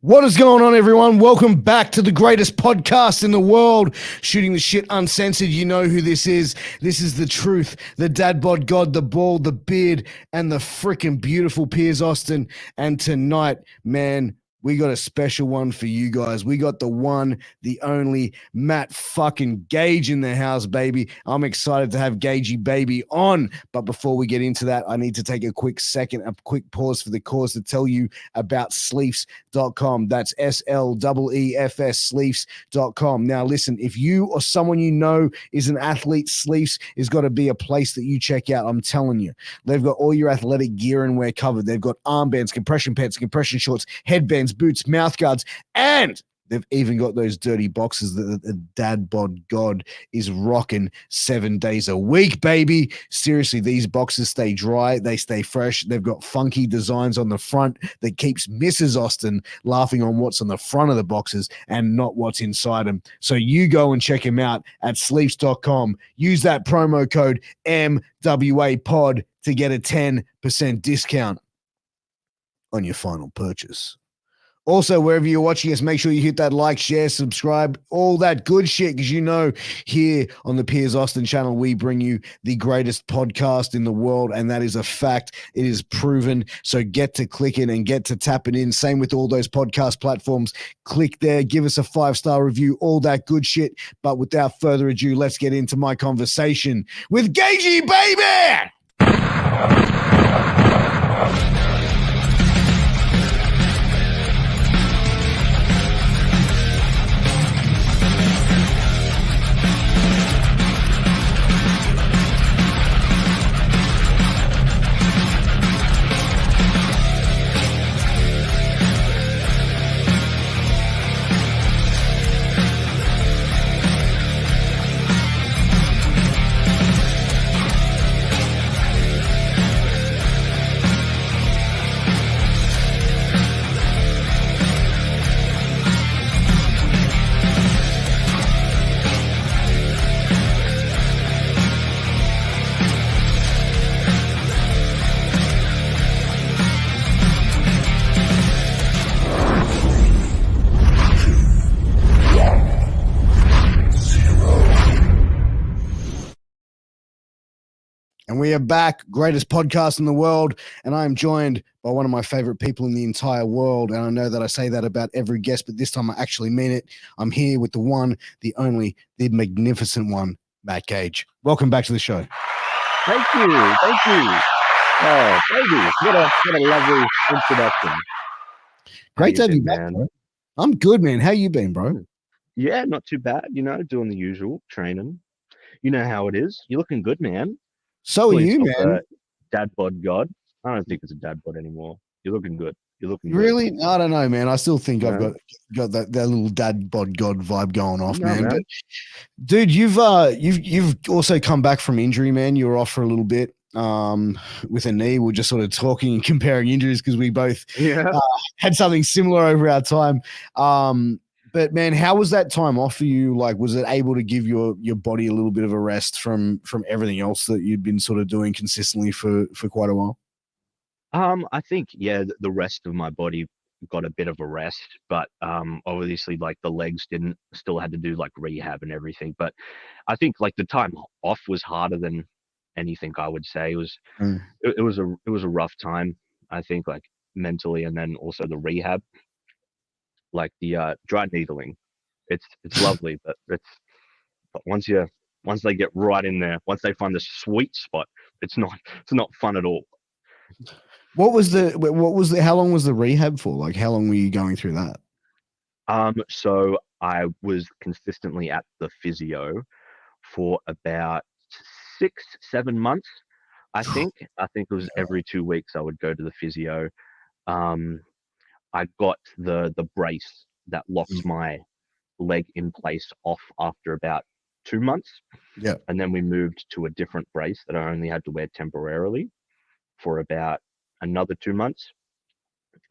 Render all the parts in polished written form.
What is going on, everyone? Welcome back to the greatest podcast in the world, shooting the shit uncensored. You know who this is. This is the truth, the dad bod god, the bald, the beard, and the freaking beautiful Piers Austin. And tonight, man, we got a special one for you guys. We got the one, the only Matt fucking Gage in the house, baby. I'm excited to have Gagey baby on. But before we get into that, I need to take a quick pause for the cause to tell you about Sleefs.com. That's SLEEFS, Sleefs.com. Now, listen, if you or someone you know is an athlete, Sleefs is got to be a place that you check out. I'm telling you. They've got all your athletic gear and wear covered. They've got armbands, compression pants, compression shorts, headbands, boots, mouth guards, and they've even got those dirty boxes that the dad bod god is rocking 7 days a week, baby. Seriously, these boxes stay dry. They stay fresh. They've got funky designs on the front that keeps Mrs. Austin laughing on what's on the front of the boxes and not what's inside them. So you go and check them out at sleeps.com. Use that promo code MWAPOD to get a 10% discount on your final purchase. Also, wherever you're watching us, make sure you hit that like, share, subscribe, all that good shit, because you know here on the Piers Austin channel, we bring you the greatest podcast in the world, and that is a fact. It is proven. So get to clicking and get to tapping in. Same with all those podcast platforms. Click there, give us a 5-star review, all that good shit. But without further ado, let's get into my conversation with Gagey, baby! And we are back, greatest podcast in the world, and I am joined by one of my favorite people in the entire world, and I know that I say that about every guest, but this time I actually mean it. I'm here with the one, the only, the magnificent one, Matt Gage. Welcome back to the show. Thank you. Oh, baby, what a lovely introduction. Great to have you back, bro. I'm good, man. How you been, bro? Yeah, not too bad, doing the usual, training. You know how it is. You're looking good, man. So are you, man. Dad bod god. I don't think it's a dad bod anymore. You're looking good. Really? I don't know, man. I still think I've got that little dad bod god vibe going off, man. But dude, you've also come back from injury, man. You were off for a little bit with a knee. We're just sort of talking and comparing injuries because we both had something similar over our time. But man, how was that time off for you? Like, was it able to give your body a little bit of a rest from everything else that you'd been sort of doing consistently for quite a while? I think the rest of my body got a bit of a rest, but obviously like the legs still had to do like rehab and everything. But I think like the time off was harder than anything. I would say it was a rough time. I think like mentally, and then also the rehab. Like the dry needling, it's lovely, but once they get right in there, once they find the sweet spot, it's not fun at all. How long was the rehab for? Like, how long were you going through that? So I was consistently at the physio for about 6-7 months. I think it was every 2 weeks I would go to the physio. I got the brace that locks my leg in place off after about 2 months. Yeah. And then we moved to a different brace that I only had to wear temporarily for about another 2 months.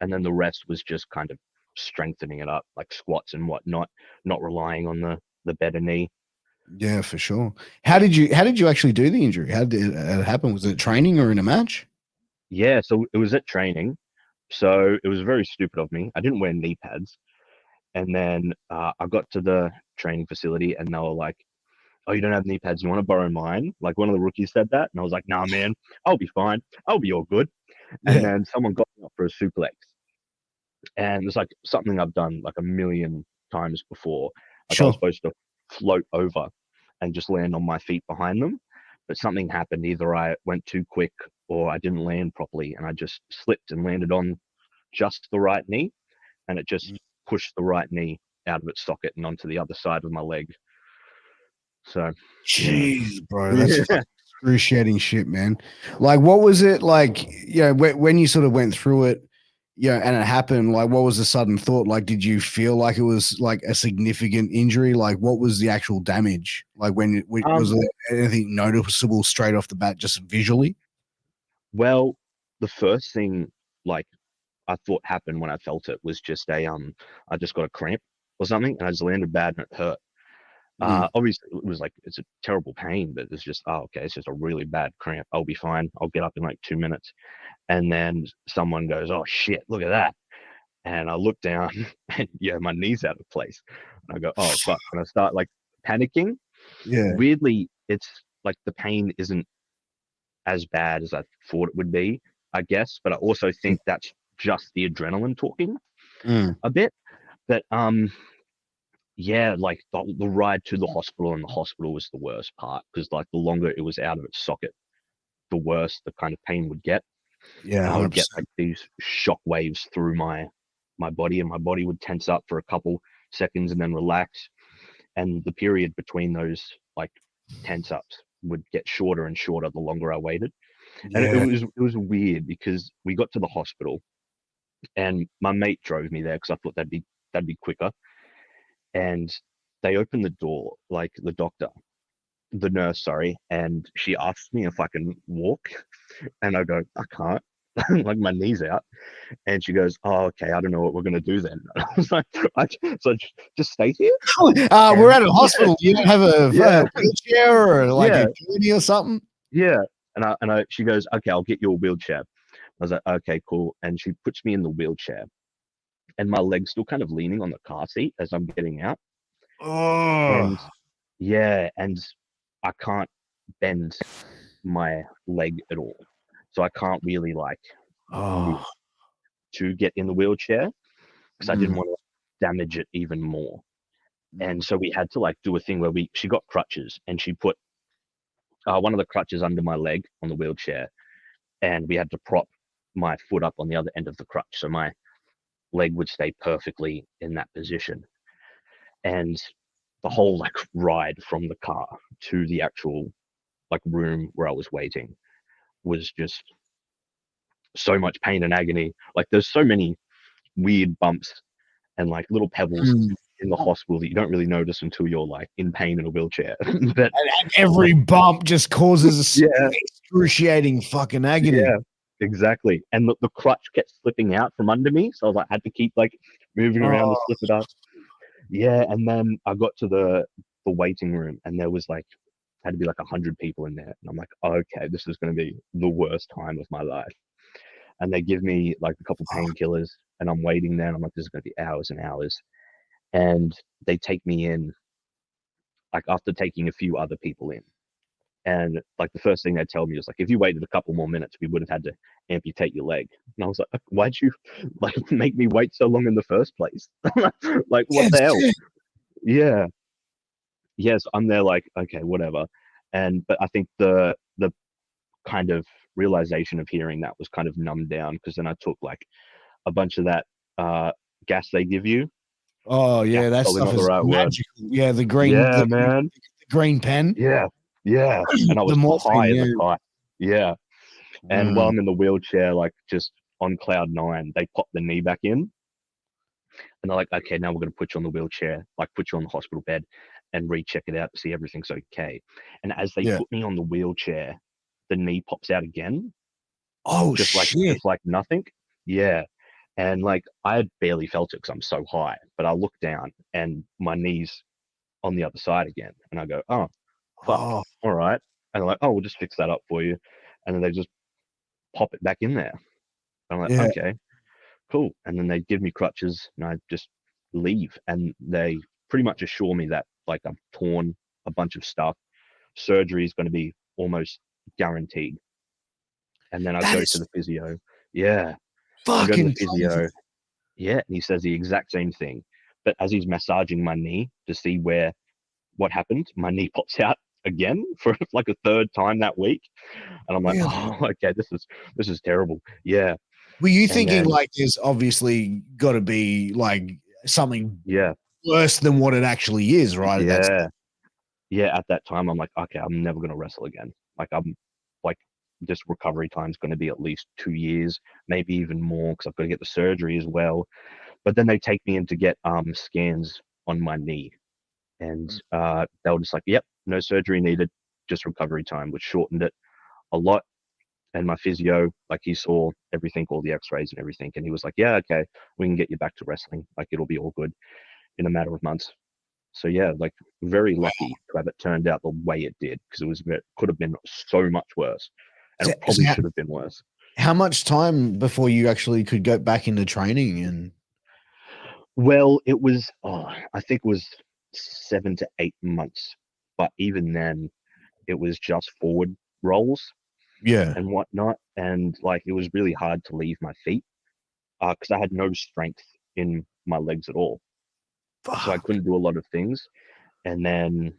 And then the rest was just kind of strengthening it up, like squats and whatnot, not relying on the better knee. Yeah, for sure. How did you actually do the injury? How did it happen? Was it training or in a match? Yeah, so it was at training. So it was very stupid of me. I didn't wear knee pads. And then I got to the training facility and they were like, "Oh, you don't have knee pads. You want to borrow mine?" Like one of the rookies said that. And I was like, "Nah, man, I'll be fine. I'll be all good." And Yeah, then someone got me up for a suplex. And it's like something I've done like a million times before. Like I was sure. supposed to float over and just land on my feet behind them. But something happened. Either I went too quick or I didn't land properly. And I just slipped and landed on just the right knee. And it just pushed the right knee out of its socket and onto the other side of my leg. So, yeah. Jeez, bro, that's Yeah. fucking excruciating shit, man. Like, what was it like? When you sort of went through it, and it happened. Like, what was the sudden thought? Like, did you feel like it was like a significant injury? Like, what was the actual damage? Like, was Um, there anything noticeable straight off the bat, just visually? well, the first thing like I thought happened when I felt it was just I just got a cramp or something and I just landed bad and it hurt. Mm. Obviously, it was like it's a terrible pain, but it's just okay, it's just a really bad cramp. I'll be fine. I'll get up in like 2 minutes. And then someone goes, "Oh shit, look at that!" And I look down, and yeah, my knee's out of place. And I go, "Oh fuck!" And I start like panicking. Yeah. Weirdly, it's like the pain isn't as bad as I thought it would be, I guess. But I also think that's just the adrenaline talking Mm. a bit. But yeah, like the ride to the hospital and the hospital was the worst part because like the longer it was out of its socket, the worse the kind of pain would get, Yeah, and I would get 100%. like these shock waves through my body, and my body would tense up for a couple seconds and then relax, and the period between those like tense ups would get shorter and shorter the longer I waited, and it Yeah. was weird because we got to the hospital and my mate drove me there because I thought that'd be quicker, and they opened the door like the nurse, sorry, and she asked me if I can walk, and I go, I can't, like my knee's out, and she goes, oh, okay, I don't know what we're gonna do then. I was like, so just stay here, We're and at a yeah, hospital. You don't have yeah, a wheelchair or like a yeah, gurney or something? yeah, she goes, okay, I'll get you a wheelchair. I was like, okay, cool, and she puts me in the wheelchair, and my leg's still kind of leaning on the car seat as I'm getting out, and Oh, yeah, and I can't bend my leg at all. So I can't really like move oh, to get in the wheelchair because I didn't mm, want to damage it even more. And mm. so we had to like do a thing where she got crutches and she put one of the crutches under my leg on the wheelchair, and we had to prop my foot up on the other end of the crutch so my leg would stay perfectly in that position. And the whole like ride from the car to the actual like room where I was waiting was just so much pain and agony. Like there's so many weird bumps and like little pebbles Mm. in the hospital that you don't really notice until you're like in pain in a wheelchair. But And every bump just causes yeah, excruciating fucking agony. yeah, exactly. And the crutch kept slipping out from under me, so I was like, had to keep like moving around to Oh, slip it up. Yeah, and then I got to the waiting room, and there was like had to be like 100 people in there, and I'm like, okay, this is going to be the worst time of my life. And they give me like a couple painkillers, and I'm waiting there, and I'm like, this is going to be hours and hours. And they take me in, like after taking a few other people in. And like the first thing they tell me is like, if you waited a couple more minutes, we would have had to amputate your leg. And I was like, why'd you like make me wait so long in the first place? Like, what yes. the hell? Yeah. Yes, I'm there like, okay, whatever. And but I think the kind of realization of hearing that was kind of numbed down because then I took like a bunch of that uh gas they give you. Oh Gas yeah, is that probably stuff not the is right word. magical. Yeah, Yeah, man. the green pen, Yeah. Yeah. And I the was morphine. high as a Yeah. kite. Yeah. And while Mm, I'm in the wheelchair, like just on cloud nine, they pop the knee back in and they're like, okay, now we're going to put you on the wheelchair, like put you on the hospital bed and recheck it out to see everything's okay. And as they yeah. put me on the wheelchair, the knee pops out again, Oh just like shit. just like nothing. Yeah. And like I had barely felt it because I'm so high, but I look down and my knee's on the other side again. And I go, oh, fuck. Oh All right. And they're like, oh, we'll just fix that up for you. And then they just pop it back in there. I'm like, yeah. okay. cool. And then they give me crutches and I just leave. And they pretty much assure me that like I've torn a bunch of stuff. Surgery is going to be almost guaranteed. And then I That go to is the physio. Yeah. I go to the fucking crazy. physio. Yeah. And he says the exact same thing. But as he's massaging my knee to see what happened, my knee pops out again for like a third time that week. And I'm like, Really? oh, okay, this is terrible. Yeah. Were you And thinking then like there's obviously got to be like something yeah, worse than what it actually is, right? That's yeah, yeah. At that time, I'm like, okay, I'm never gonna wrestle again. Like I'm like this recovery time is going to be at least 2 years, maybe even more, because I've got to get the surgery as well. But then they take me in to get scans on my knee, and they were just like, yep, no surgery needed, just recovery time, which shortened it a lot. And my physio, like he saw everything, all the X-rays and everything, and he was like, yeah, okay, we can get you back to wrestling. Like it'll be all good in a matter of months. So yeah, like very lucky to have it turned out the way it did, because it could have been so much worse, and so, it so probably should have been worse. how much time before you actually could go back into training and Well, it was I think it was 7 to 8 months, but even then, it was just forward rolls yeah. and whatnot, and like it was really hard to leave my feet because I had no strength in my legs at all, so I Fuck. couldn't do a lot of things. And then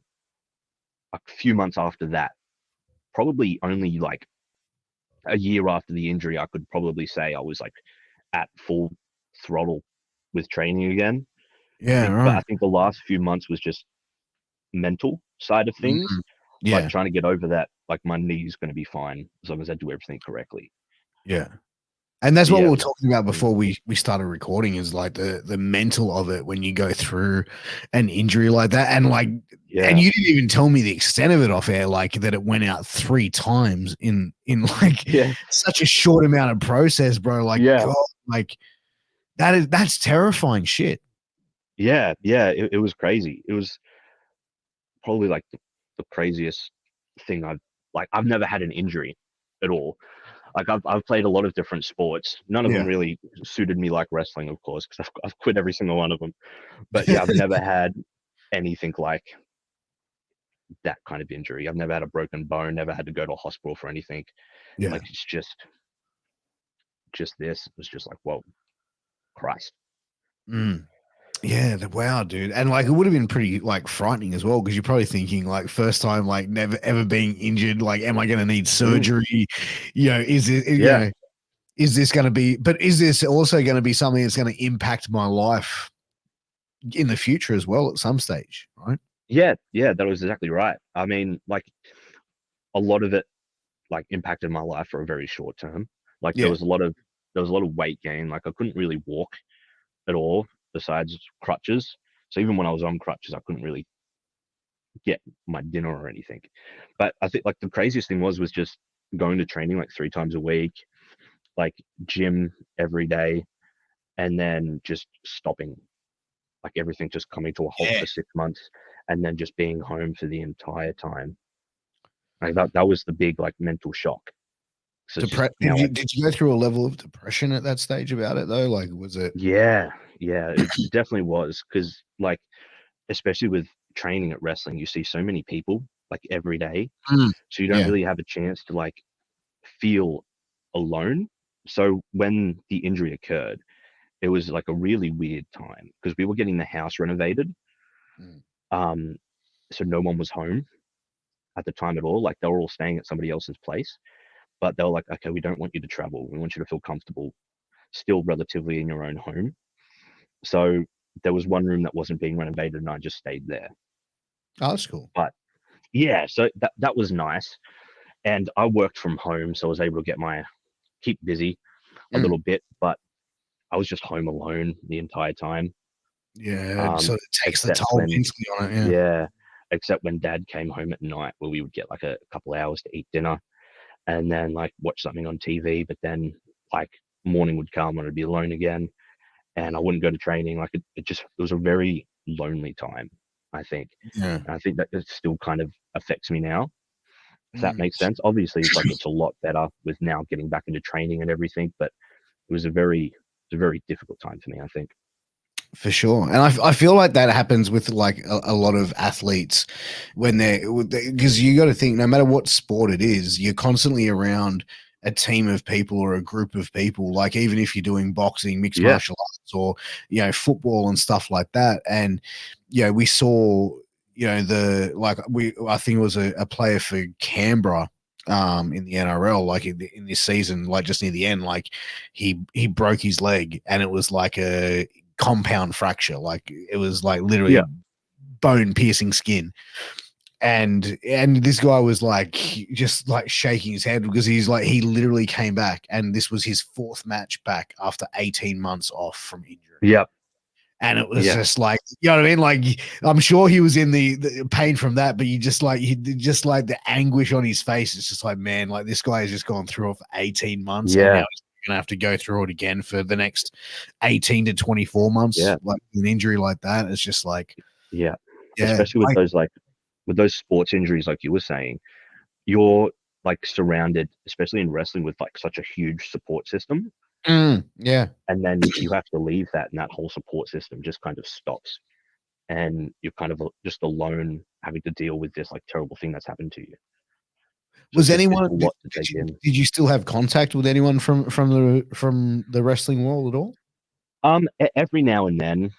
a few months after that, probably only like a year after the injury, I could probably say I was like at full throttle with training again. Yeah, But I right. think the last few months was just mental side of things, Mhm. like Yeah. trying to get over that. Like my knee's going to be fine as long as I do everything correctly. Yeah. And that's But what yeah, we it were was. talking about Mm, before we started recording is like the mental of it when you go through an injury like that and like and yeah, you didn't even tell me the extent of it off air, like that it went out 3 times in like yeah, such a short amount of process, bro. Like yeah, God, like that's terrifying shit. yeah, yeah. It was crazy. It was probably like the craziest thing I've never had an injury at all. Like I've played a lot of different sports. None of them Yeah. really suited me like wrestling, of course, because I've quit every single one of them. But yeah, I've never had anything like that kind of injury. I've never had a broken bone, never had to go to a hospital for anything. Yeah. Like it's just this. It was just like, whoa, Christ. Mm. Yeah, wow, dude. And like it would have been pretty like frightening as well because you're probably thinking like first time like never ever being injured, like am I going to need Mm, surgery? Is it yeah. is this going to be but is this also going to be something that's going to impact my life in the future as well at some stage, right? Yeah, yeah, that was exactly right. I mean, like a lot of it like impacted my life for a very short term. Like Yeah. there was a lot of weight gain. Like I couldn't really walk at all besides crutches. So even when I was on crutches, I couldn't really get my dinner or anything. But I think like the craziest thing was just going to training like 3 times a week, like gym every day, and then just stopping, like everything just coming to a halt Yeah. for 6 months, and then just being home for the entire time. Like that was the big like mental shock. So it's just now like Did you go through a level of depression at that stage about it though? Like was it yeah, yeah, it definitely was because like especially with training at wrestling, you see so many people like every day, Mm. so you don't Yeah. really have a chance to like feel alone. So when the injury occurred, it was like a really weird time because we were getting the house renovated. Mm. Um, so no one was home at the time at all. Like they were all staying at somebody else's place, but they were like, okay, we don't want you to travel. We want you to feel comfortable, still relatively in your own home. So there was one room that wasn't being renovated, and I just stayed there. Oh, that's cool. But yeah, so that was nice. And I worked from home, so I was able to keep busy a Mm. little bit, but I was just home alone the entire time. Yeah, so it takes the Except toll when, mentally on it, yeah. yeah, except when dad came home at night where we would get like a couple hours to eat dinner and then like watch something on TV. But then like morning would come and I'd be alone again and I wouldn't go to training. Like it was a very lonely time, I think. Yeah. And I think that it still kind of affects me now, if that Mm. makes sense. Obviously, it's like it's a lot better with now getting back into training and everything, but it was a very it's a very difficult time for me, I think. For sure. And I feel like that happens with like a lot of athletes when because you got to think no matter what sport it is, you're constantly around a team of people or a group of people, like even if you're doing boxing, mixed Yeah, martial arts, or, football and stuff like that. And, we saw, I think it was a player for Canberra in the NRL, like in this season, like just near the end, like he broke his leg and it was like a compound fracture. Like it was like yeah, literally bone piercing skin. And this guy was like just like shaking his head because he's like he literally came back and this was his fourth match back after 18 months off from injury. yeah, And it was yeah, just like, you know what I mean? Like, I'm sure he was in the pain from that, but he just like the anguish on his face. It's just like, man, like this guy has just gone through it for 18 months and now yeah, he's going to have to go through it again for the next 18 to 24 months. yeah, Like an injury like that. It's just like, yeah. yeah, Especially with those like with those sports injuries, like you were saying, you're like surrounded, especially in wrestling, with like such a huge support system, yeah. and then you have to leave that, and that whole support system just kind of stops, and you're kind of just alone having to deal with this like terrible thing that's happened to you. So Was it's anyone, a lot to take in. did you still have contact with anyone from the wrestling world at all? Every now and then,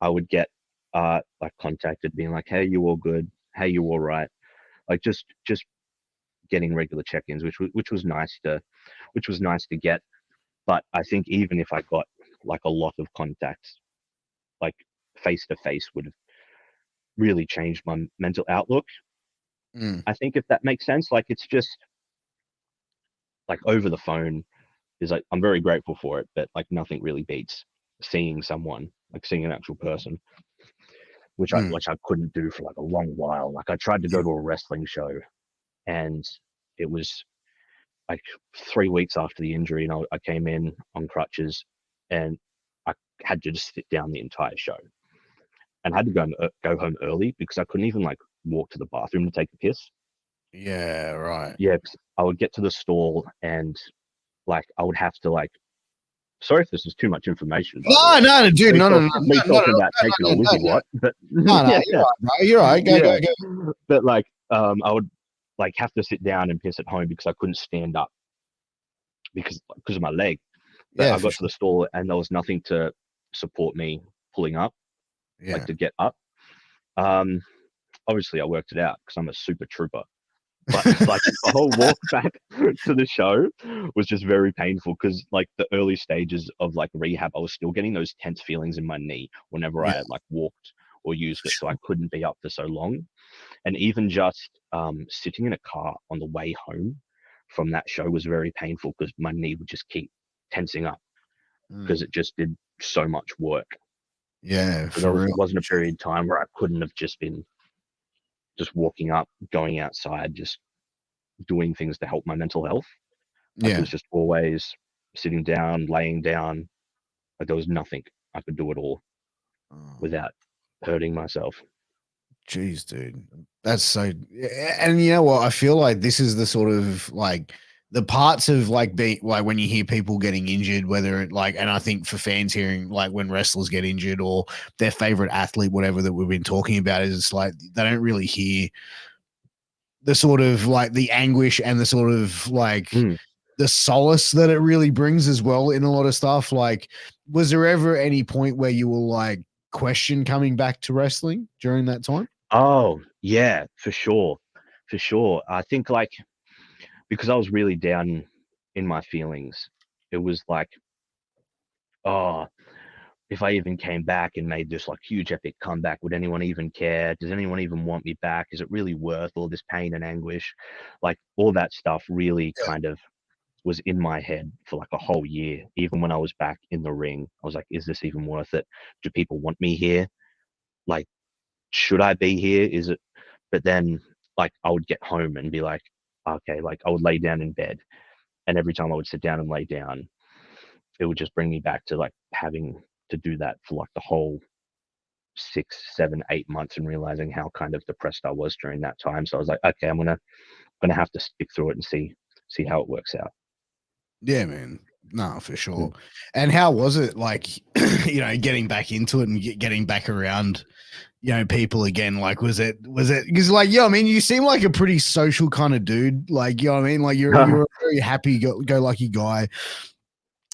I would get like contacted, being like, "Hey, you all good? Hey, you all right?" Like just getting regular check-ins, which was nice to get. But I think even if I got like a lot of contacts, like face to face, would have really changed my mental outlook. Mm, I think if that makes sense, like it's just like over the phone is like I'm very grateful for it, but like nothing really beats seeing someone, like seeing an actual person, mm, which I couldn't do for like a long while. Like I tried to yeah, go to a wrestling show, and it was like 3 weeks after the injury, and I came in on crutches, and I had to just sit down the entire show, and had to go home early because I couldn't even like walk to the bathroom to take a piss. yeah, right. Yeah, 'cause I would get to the stall, and like I would have to like. Sorry if this is too much information, by the No, way. no, dude, Me no, no, talk, no, me no, no, talking about taking a no, no, wizzy no, what, but no, no, yeah, you're right, bro. You're right. Go, yeah. go, go. But like, I would like have to sit down and piss at home because I couldn't stand up because of my leg. But Yeah, I for got to the sure. stall and there was nothing to support me pulling up, like Yeah. to get up. Um, Obviously I worked it out because I'm a super trooper. But like the whole walk back to the show was just very painful because like the early stages of like rehab, I was still getting those tense feelings in my knee whenever Yeah, I like walked or used for it. So I sure. couldn't be up for so long. And even just sitting in a car on the way home from that show was very painful because my knee would just keep tensing up because Mm. it just did so much work. Yeah, So there for real. wasn't a period of time where I couldn't have just been just walking up, going outside, just doing things to help my mental health. Like it Yeah. was just always sitting down, laying down. Like there was nothing I could do at all Oh, without hurting myself. jeez, dude. That's so. And you know what? I feel like this is the sort of like the parts of like being like when you hear people getting injured, whether it like, and I think for fans hearing like when wrestlers get injured or their favorite athlete, whatever that we've been talking about, is it's like they don't really hear the sort of like the anguish and the sort of like Mm. the solace that it really brings as well in a lot of stuff. Like, was there ever any point where you will like question coming back to wrestling during that time? Oh, yeah, for sure. For sure. I think like because I was really down in my feelings, it was like, oh, if I even came back and made this like huge epic comeback, would anyone even care? Does anyone even want me back? Is it really worth all this pain and anguish? Like all that stuff really kind of was in my head for like a whole year. Even when I was back in the ring, I was like, is this even worth it? Do people want me here? Like, should I be here? Is it? But then, like, I would get home and be like, okay, like I would lay down in bed, and every time I would sit down and lay down, it would just bring me back to like having to do that for like the whole 6, 7, 8 months and realizing how kind of depressed I was during that time. So I was like, okay, I'm gonna have to stick through it and see how it works out. Yeah, man. No, for sure. Mm. And how was it like, getting back into it and getting back around, people again? Like, was it, because like, I mean, you seem like a pretty social kind of dude. Like, you know what I mean? Like, you're a very happy go lucky guy.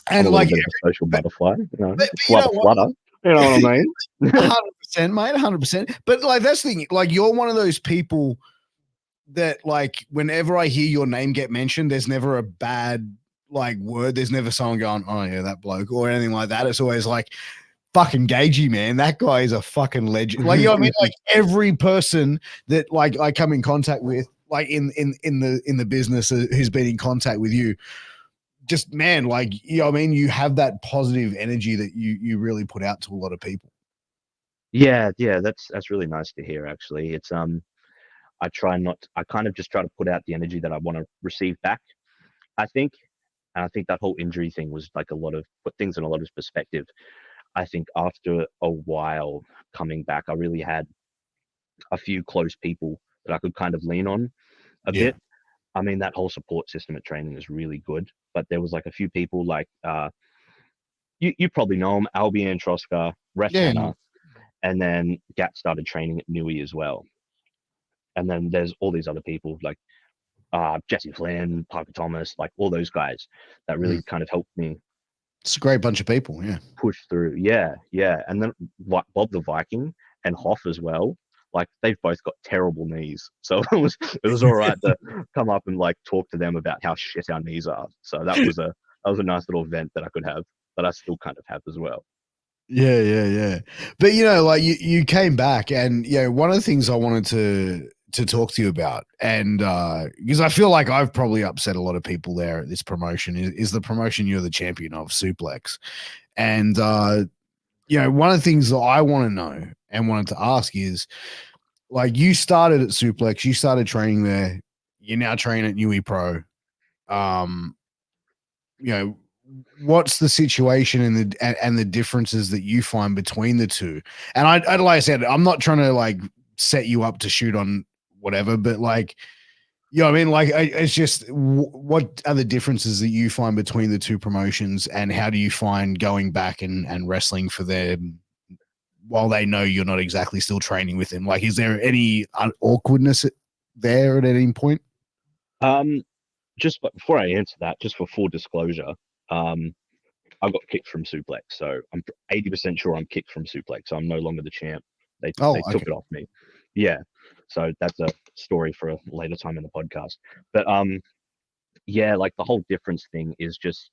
I'm And a little like, bit of a social but, butterfly, but you flutter, know what? flutter. You know what I mean? 100%, mate, 100%. But like, that's the thing. Like, you're one of those people that, like, whenever I hear your name get mentioned, there's never a bad like word. There's never someone going, "Oh yeah, that bloke," or anything like that. It's always like, fucking Gagey, man. That guy is a fucking legend. Like, you know what I mean? Like, every person that like I come in contact with, like in the business, who's been in contact with you, just, man, like, you know what I mean? You have that positive energy that you really put out to a lot of people. Yeah, yeah, that's really nice to hear. Actually, it's I try not. I kind of just try to put out the energy that I want to receive back. I think, and I think that whole injury thing was like a lot of put things in a lot of perspective. I think after a while coming back, I really had a few close people that I could kind of lean on a Yeah. bit. I mean, that whole support system at training is really good, but there was like a few people like you probably know them, Albion Troska, Ref Yeah. Hannah, and then Gat started training at Newey as well. And then there's all these other people like Jesse Flynn, Parker Thomas, like all those guys that Mm. really kind of helped me It's a great bunch of people. Yeah. push through. Yeah, yeah. And then Bob the Viking and Hoff as well. Like they've both got terrible knees, so it was all right to come up and like talk to them about how shit our knees are. So that was a nice little event that I could have, that I still kind of have as well. Yeah, yeah, yeah. But like, you came back, and one of the things I wanted to talk to you about, and because I feel like I've probably upset a lot of people there at this promotion, is the promotion you're the champion of, Suplex. And one of the things that I want to know and wanted to ask is, like, you started at Suplex, you started training there, you now train at Newey Pro. Um, you know, what's the situation and the differences that you find between the two? And I like I said, I'm not trying to like set you up to shoot on whatever, but like, I mean, like, it's just, what are the differences that you find between the two promotions, and how do you find going back and wrestling for them while they know you're not exactly still training with them? Like, is there any awkwardness there at any point? Um, just before I answer that, just for full disclosure, um, I got kicked from Suplex, so I'm 80% sure I'm kicked from Suplex. So I'm no longer the champ. They Oh, took okay. it off me. Yeah, so that's a story for a later time in the podcast. But yeah, like the whole difference thing is just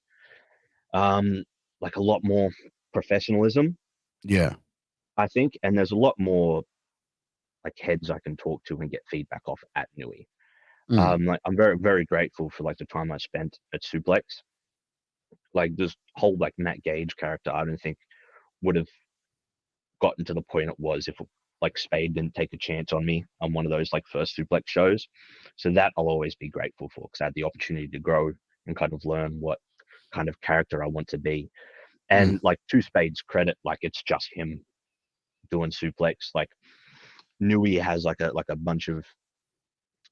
um like a lot more professionalism, Yeah. I think, and there's a lot more like heads I can talk to and get feedback off at Nui. Mm. Like I'm very very grateful for like the time I spent at Suplex. Like this whole like Matt Gage character, I don't think would have gotten to the point it was if like Spade didn't take a chance on me on one of those like first Suplex shows. So that I'll always be grateful for, because I had the opportunity to grow and kind of learn what kind of character I want to be. Mm. And like to Spade's credit, like it's just him doing Suplex. Like Nui has like a bunch of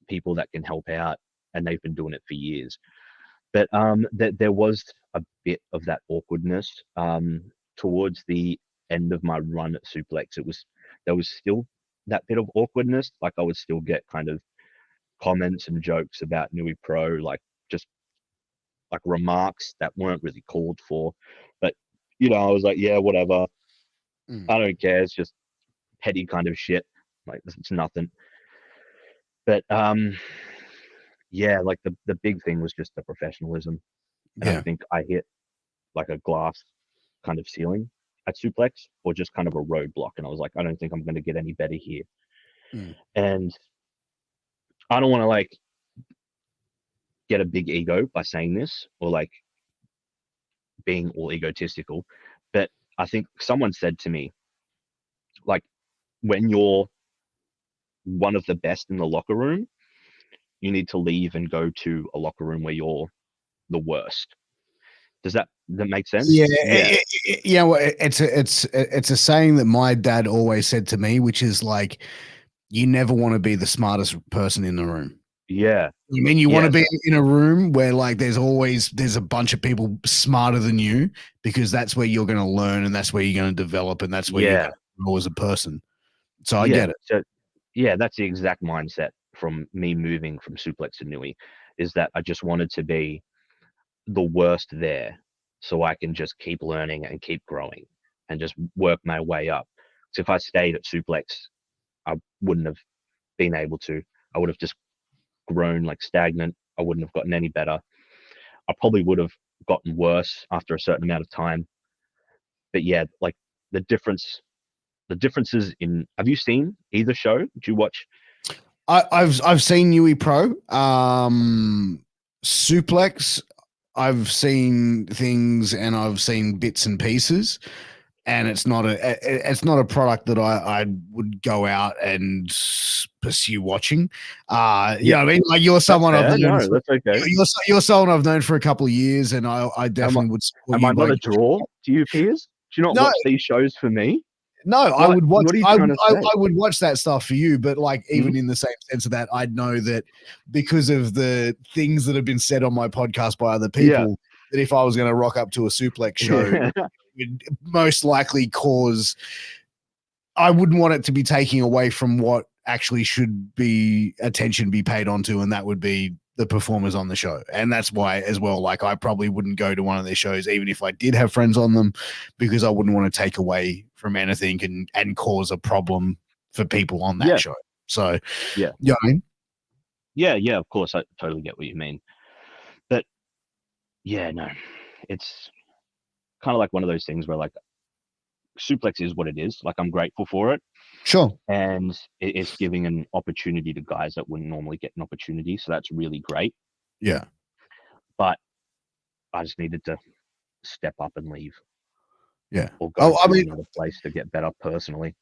people that can help out, and they've been doing it for years. But there was a bit of that awkwardness towards the end of my run at Suplex. There was still that bit of awkwardness. Like I would still get kind of comments and jokes about Nui Pro, like just like remarks that weren't really called for. But I was like, yeah, whatever. Mm. I don't care. It's just petty kind of shit. Like it's nothing. But yeah, like the big thing was just the professionalism, and I Yeah. think I hit like a glass kind of ceiling at Suplex, or just kind of a roadblock. And I was like, I don't think I'm going to get any better here. Mm. And I don't want to like get a big ego by saying this, or like being all egotistical, but I think someone said to me, like, when you're one of the best in the locker room, you need to leave and go to a locker room where you're the worst. Does that make sense? Yeah, Yeah. well, it's a saying that my dad always said to me, which is like, you never want to be the smartest person in the room. Yeah. I mean, you want to Yes. be in a room where like there's a bunch of people smarter than you, because that's where you're going to learn and that's where you're going to develop and that's where you're going Yeah. to grow as a person. So I Yeah. get it. So yeah, that's the exact mindset from me moving from Suplex to Nui, is that I just wanted to be the worst there so I can just keep learning and keep growing and just work my way up. So if I stayed at Suplex, I wouldn't have been able to. I would have just grown like stagnant. I wouldn't have gotten any better. I probably would have gotten worse after a certain amount of time. But yeah, like the difference, the differences in. Have you seen either show? Did you watch? I've seen UE Pro, Suplex. I've seen things and I've seen bits and pieces, and it's not a product that I would go out and pursue watching. You Yeah, know what I mean? Like you're that's someone I've fair. known No, for that's okay. you're someone I've known for a couple of years, and I Am I, definitely would support am I you not by a draw to you, Piers? Do you not no. watch these shows for me? No, I What? would watch. What are you trying to say? I would watch that stuff for you, but like Hmm? even in the same sense of that, I'd know that because of the things that have been said on my podcast by other Yeah. people, that if I was going to rock up to a suplex show, it would most likely cause. I wouldn't want it to be taking away from what actually should be attention be paid onto, and that would be the performers on the show. And that's why, as well, like I probably wouldn't go to one of their shows, even if I did have friends on them, because I wouldn't want to take away from anything and cause a problem for people on that Yeah. show. So, Yeah. you know what I mean? Yeah. Yeah. Of course, I totally get what you mean. But yeah, no, it's kind of like one of those things where like Suplex is what it is. Like I'm grateful for it, Sure. and it's giving an opportunity to guys that wouldn't normally get an opportunity. So that's really great. Yeah. But I just needed to step up and leave Yeah. or go Oh, I to mean, another place to get better personally.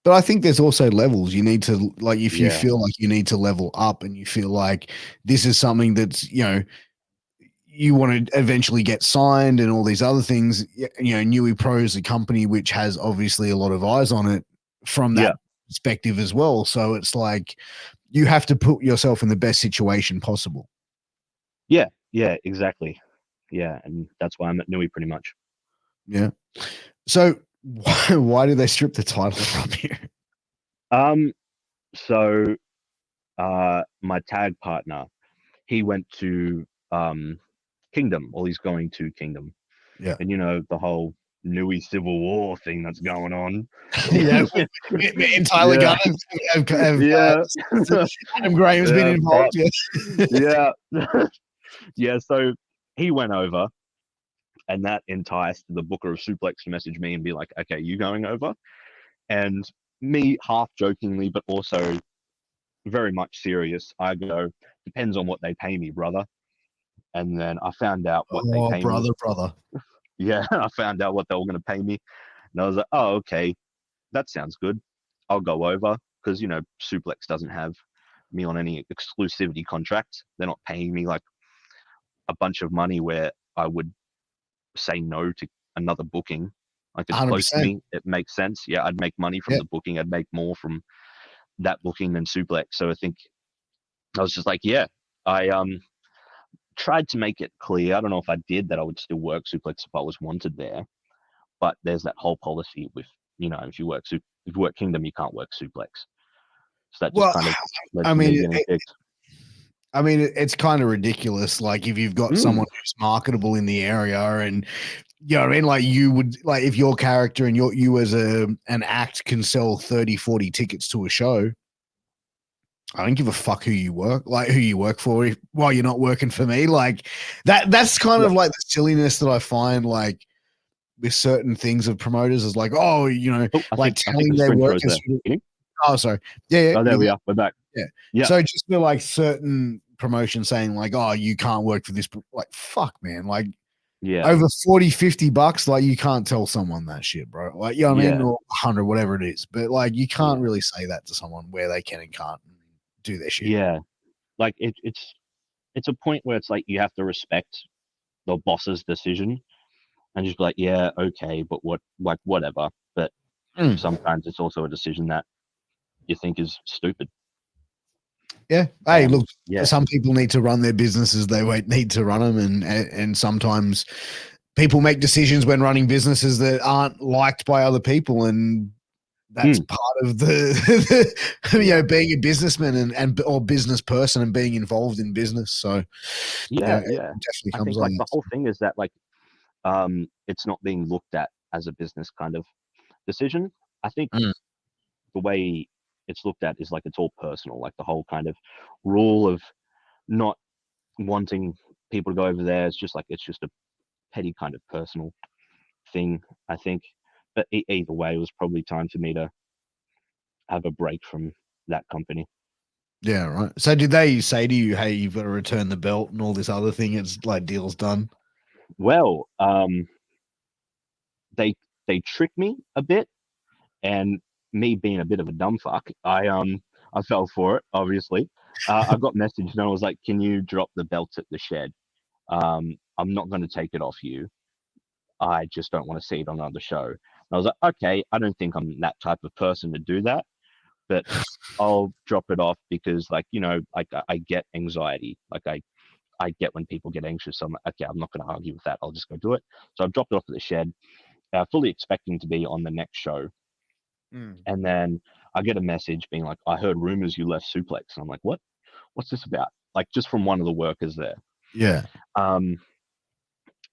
but I think there's also levels. You need to, like, if you Yeah. feel like you need to level up and you feel like this is something that's, you want to eventually get signed and all these other things, Nui Pro is a company which has obviously a lot of eyes on it from Yeah. that perspective as well. So it's like you have to put yourself in the best situation possible. Yeah. Yeah. Exactly. Yeah. And that's why I'm at Nui pretty much. Yeah. So why did they strip the title from you? Um, so my tag partner, he went to Kingdom, or he's going to Kingdom. Yeah. And you know, the whole Nui Civil War thing that's going on. Yeah. Me and Tyler Yeah. Gunn have Yeah. Adam Graham's been Yeah, involved. Yeah. Yeah. So he went over, and that enticed the booker of Suplex to message me and be like, okay, you going over? And me half jokingly, but also very much serious, I go, depends on what they pay me, brother. And then I found out what they Oh, pay me. brother. Yeah, I found out what they were going to pay me. And I was like, oh, okay, that sounds good. I'll go over because, you know, Suplex doesn't have me on any exclusivity contracts. They're not paying me like a bunch of money where I would say no to another booking. Like it's close to 100%. me. It makes sense. Yeah, I'd make money from Yeah. the booking. I'd make more from that booking than Suplex. So I think I was just like, yeah, I tried to make it clear. I don't know if I did that I would still work Suplex if I was wanted there, but there's that whole policy with, you know, if you work Kingdom, you can't work Suplex. So that just Well, kind of led I to me mean, getting picked. it's kind of ridiculous. Like if you've got someone who's marketable in the area, and you know what I mean, like you would, like if your character and you as an act can sell 30, 40 tickets to a show. I don't give a fuck who you work for while you're not working for me. Like that's kind Yeah. of like the silliness that I find like with certain things of promoters is like, oh, Oh, like I think telling the their screen froze workers. there. Can you? Oh, sorry. Yeah. Oh, there we are. We're back. Yeah. Yeah. So just for like certain promotions saying like, oh, you can't work for this, like, fuck, man. Like Yeah. over 40, $50, like you can't tell someone that shit, bro. Like, you know what I mean? Yeah. Or 100, whatever it is. But like, you can't Yeah. really say that to someone where they can and can't do their shit. Yeah. Like it's a point where it's like you have to respect the boss's decision and just be like, yeah, okay, but whatever. But Mm. sometimes it's also a decision that you think is stupid. Yeah. Hey, And look, yeah, some people need to run their businesses. They won't need to run them, and sometimes people make decisions when running businesses that aren't liked by other people, and that's mm, part of the, yeah, being a businessman and or business person and being involved in business. So, yeah, it yeah. definitely I comes think like on the that. whole thing is that like it's not being looked at as a business kind of decision. I think Mm. the way it's looked at is like it's all personal, like the whole kind of rule of not wanting people to go over there. It's just like it's just a petty kind of personal thing, I think. But either way, it was probably time for me to have a break from that company. Yeah, right. So, did they say to you, "Hey, you've got to return the belt and all this other thing"? It's like deal's done. Well, they they tricked me a bit, and me being a bit of a dumb fuck, I fell for it. Obviously, I got messaged and I was like, "Can you drop the belt at the shed? I'm not going to take it off you. I just don't want to see it on another show." And I was like, "Okay, I don't think I'm that type of person to do that, but I'll drop it off because, like, like I get anxiety. Like I get when people get anxious. So I'm like, okay, I'm not going to argue with that. I'll just go do it." So I dropped it off at the shed, fully expecting to be on the next show. Mm. And then I get a message being like, "I heard rumors you left Suplex." And I'm like, "What? What's this about?" Like just from one of the workers there. Yeah. Um,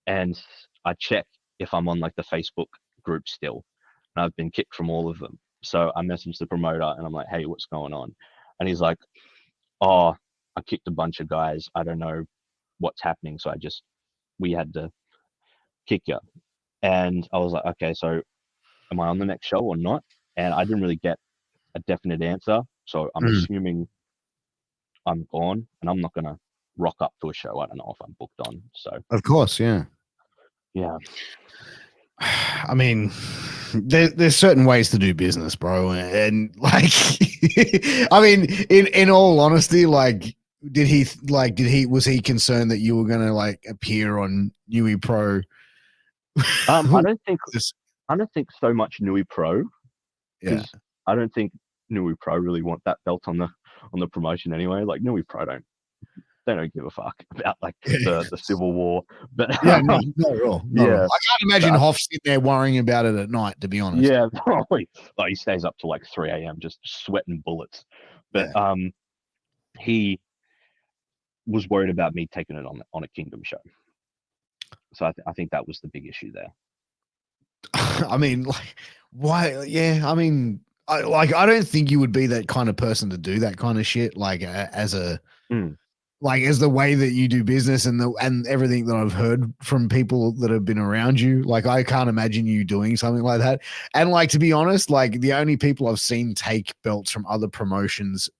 and I check if I'm on like the Facebook group still. And I've been kicked from all of them. So I messaged the promoter and I'm like, "Hey, what's going on?" And he's like, "Oh, I kicked a bunch of guys. I don't know what's happening. So we had to kick you." And I was like, "Okay, so am I on the next show or not?" And I didn't really get a definite answer. So I'm Mm. assuming I'm gone and I'm not going to rock up to a show I don't know if I'm booked on. So, Of course, yeah. yeah. I mean, there's certain ways to do business, bro, and like, I mean, in all honesty, like, was he concerned that you were gonna like appear on Nui Pro? I don't think This- I don't think so much Nui Pro yeah, because I don't think Nui Pro really want that belt on the promotion anyway. Like Nui Pro don't give a fuck about like yeah, the civil war. But yeah, no, not at all, not at all. yeah, I can't but imagine Hoff sitting there worrying about it at night. To be honest, yeah, probably like he stays up till like 3 a.m. just sweating bullets. But yeah. he was worried about me taking it on a Kingdom show. So I think that was the big issue there. I mean, like, why? Yeah, I mean, I don't think you would be that kind of person to do that kind of shit. Like, as a Mm, like as the way that you do business and everything that I've heard from people that have been around you, like I can't imagine you doing something like that. And like to be honest, like the only people I've seen take belts from other promotions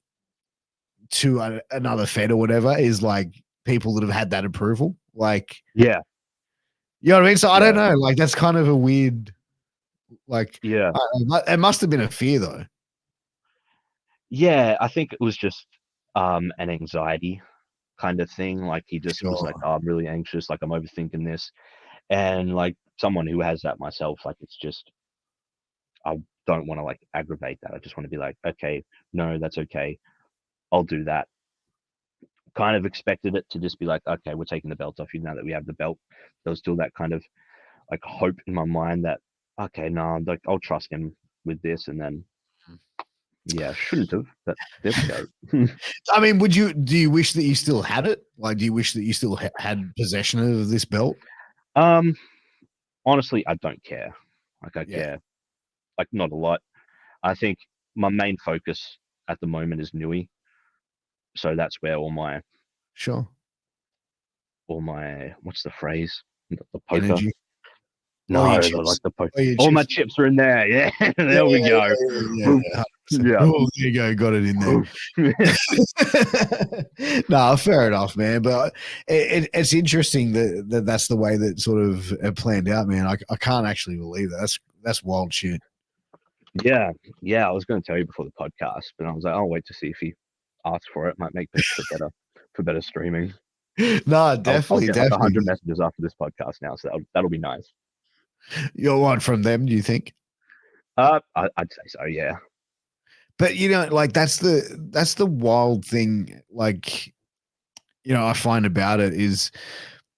to another fed or whatever is like people that have had that approval. Like, yeah, you know what I mean? So I don't yeah, know. Like that's kind of a weird. Like, yeah, it must have been a fear though. yeah. I think it was just an anxiety kind of thing. Like he just was like, Sure. "Oh, I'm really anxious. Like I'm overthinking this," and like someone who has that myself, like it's just I don't want to like aggravate that. I just want to be like, "Okay, no, that's okay. I'll do that." Kind of expected it to just be like, "Okay, we're taking the belt off you now that we have the belt." There was still that kind of like hope in my mind that okay, no, like I'll trust him with this, and then yeah, shouldn't have, but there we go. I mean, do you wish that you still had it? Like, do you wish that you still had possession of this belt? um, Honestly, I don't care. Like I Yeah, care, like not a lot. I think my main focus at the moment is Nui, so that's where sure. all my what's the phrase? The poker? Energy. All your No, the like chips. the poker. All your All my chips. chips are in there. Yeah, Yeah, there we yeah, go. yeah, yeah, Boom. yeah, 100%. Yeah. Oh, there you go. Got it in there. Boom. Yeah. No, fair enough, man. But it's interesting that's the way that sort of planned out, man. I can't actually believe that. That's wild shit. Yeah, yeah. I was going to tell you before the podcast, but I was like, I'll wait to see if he asks for it. Might make for better streaming. No, I'll definitely, get like definitely. 100 messages after this podcast now, so that'll be nice. You're one from them, do you think? I'd say so. Yeah. But like that's the wild thing. Like, I find about it is,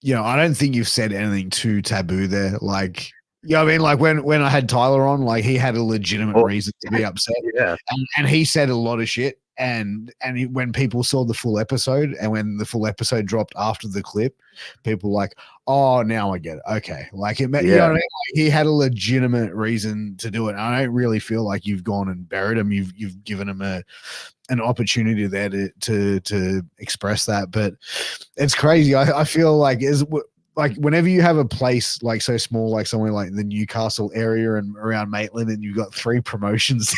I don't think you've said anything too taboo there. Like, I mean, like when I had Tyler on, like he had a legitimate Oh, reason to be upset, yeah, and he said a lot of shit. And when people saw the full episode, and when the full episode dropped after the clip, people were like, oh, now I get it. Okay, like you know what I yeah, mean? Like, he had a legitimate reason to do it. And I don't really feel like you've gone and buried him. You've given him an opportunity there to express that. But it's crazy. I feel like is like whenever you have a place like so small, like somewhere like the Newcastle area and around Maitland, and you've got three promotions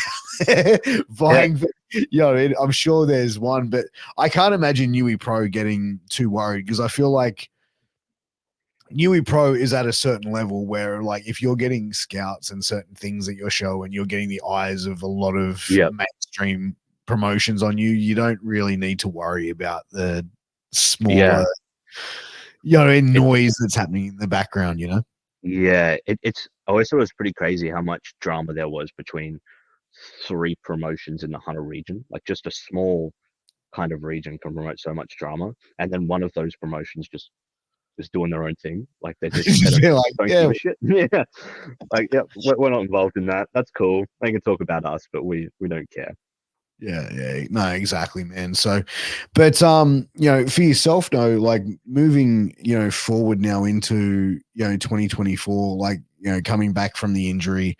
yeah, vying for, what I mean? I'm sure there's one, but I can't imagine Newey Pro getting too worried, because I feel like Newey Pro is at a certain level where, like, if you're getting scouts and certain things at your show and you're getting the eyes of a lot of yeah, mainstream promotions on you, you don't really need to worry about the yeah. smaller, It, noise that's happening in the background. yeah, it's. I always thought it was pretty crazy how much drama there was between three promotions in the Hunter region. Like just a small kind of region can promote so much drama, and then one of those promotions just doing their own thing. Like they Just be like, don't yeah, give a shit. Yeah, like yeah, we're not involved in that. That's cool. They can talk about us, but we don't care. yeah, no, exactly, man. So, but for yourself, though, like moving, forward now into 2024, like coming back from the injury,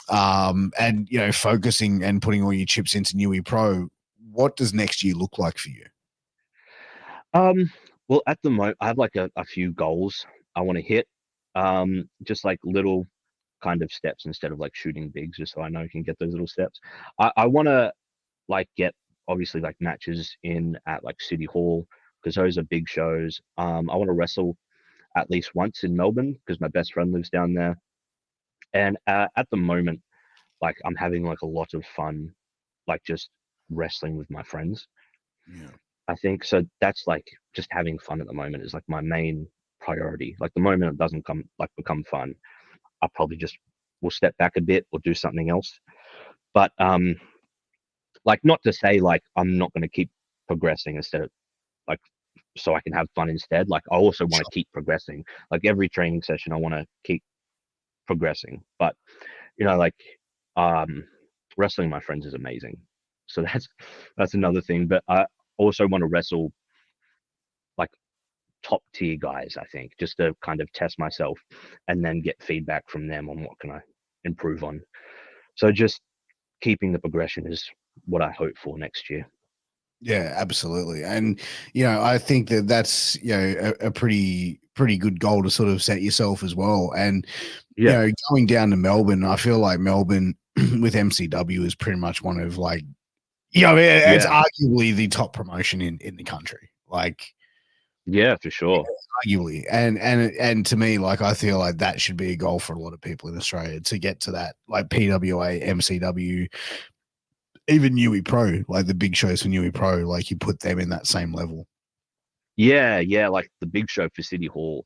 and focusing and putting all your chips into Newey Pro, what does next year look like for you? Um, well, at the moment, I have like a few goals I want to hit. Just like little kind of steps instead of like shooting bigs, just so I know I can get those little steps. I want to like get obviously like matches in at like City Hall because those are big shows. I want to wrestle at least once in Melbourne because my best friend lives down there. And at the moment, like I'm having like a lot of fun, like just wrestling with my friends. Yeah. I think so. That's like just having fun at the moment is like my main priority. Like the moment it doesn't come like become fun, I probably just will step back a bit or do something else. But like not to say like I'm not going to keep progressing instead of like so I can have fun instead. Like I also want to keep progressing. Like every training session, I want to keep progressing. But like um, wrestling my friends is amazing. So that's another thing. But I also want to wrestle like top tier guys. I think just to kind of test myself and then get feedback from them on what can I improve on. So just keeping the progression is what I hope for next year. Yeah, absolutely. And I think that that's a pretty good goal to sort of set yourself as well. And Yeah, going down to Melbourne, I feel like Melbourne with MCW is pretty much one of, like, it's yeah, arguably the top promotion in the country. Like, yeah, for sure. arguably. And to me, like, I feel like that should be a goal for a lot of people in Australia to get to that, like PWA, MCW, even Newey Pro, like the big shows for Newey Pro, like you put them in that same level. Yeah, yeah, like the big show for City Hall,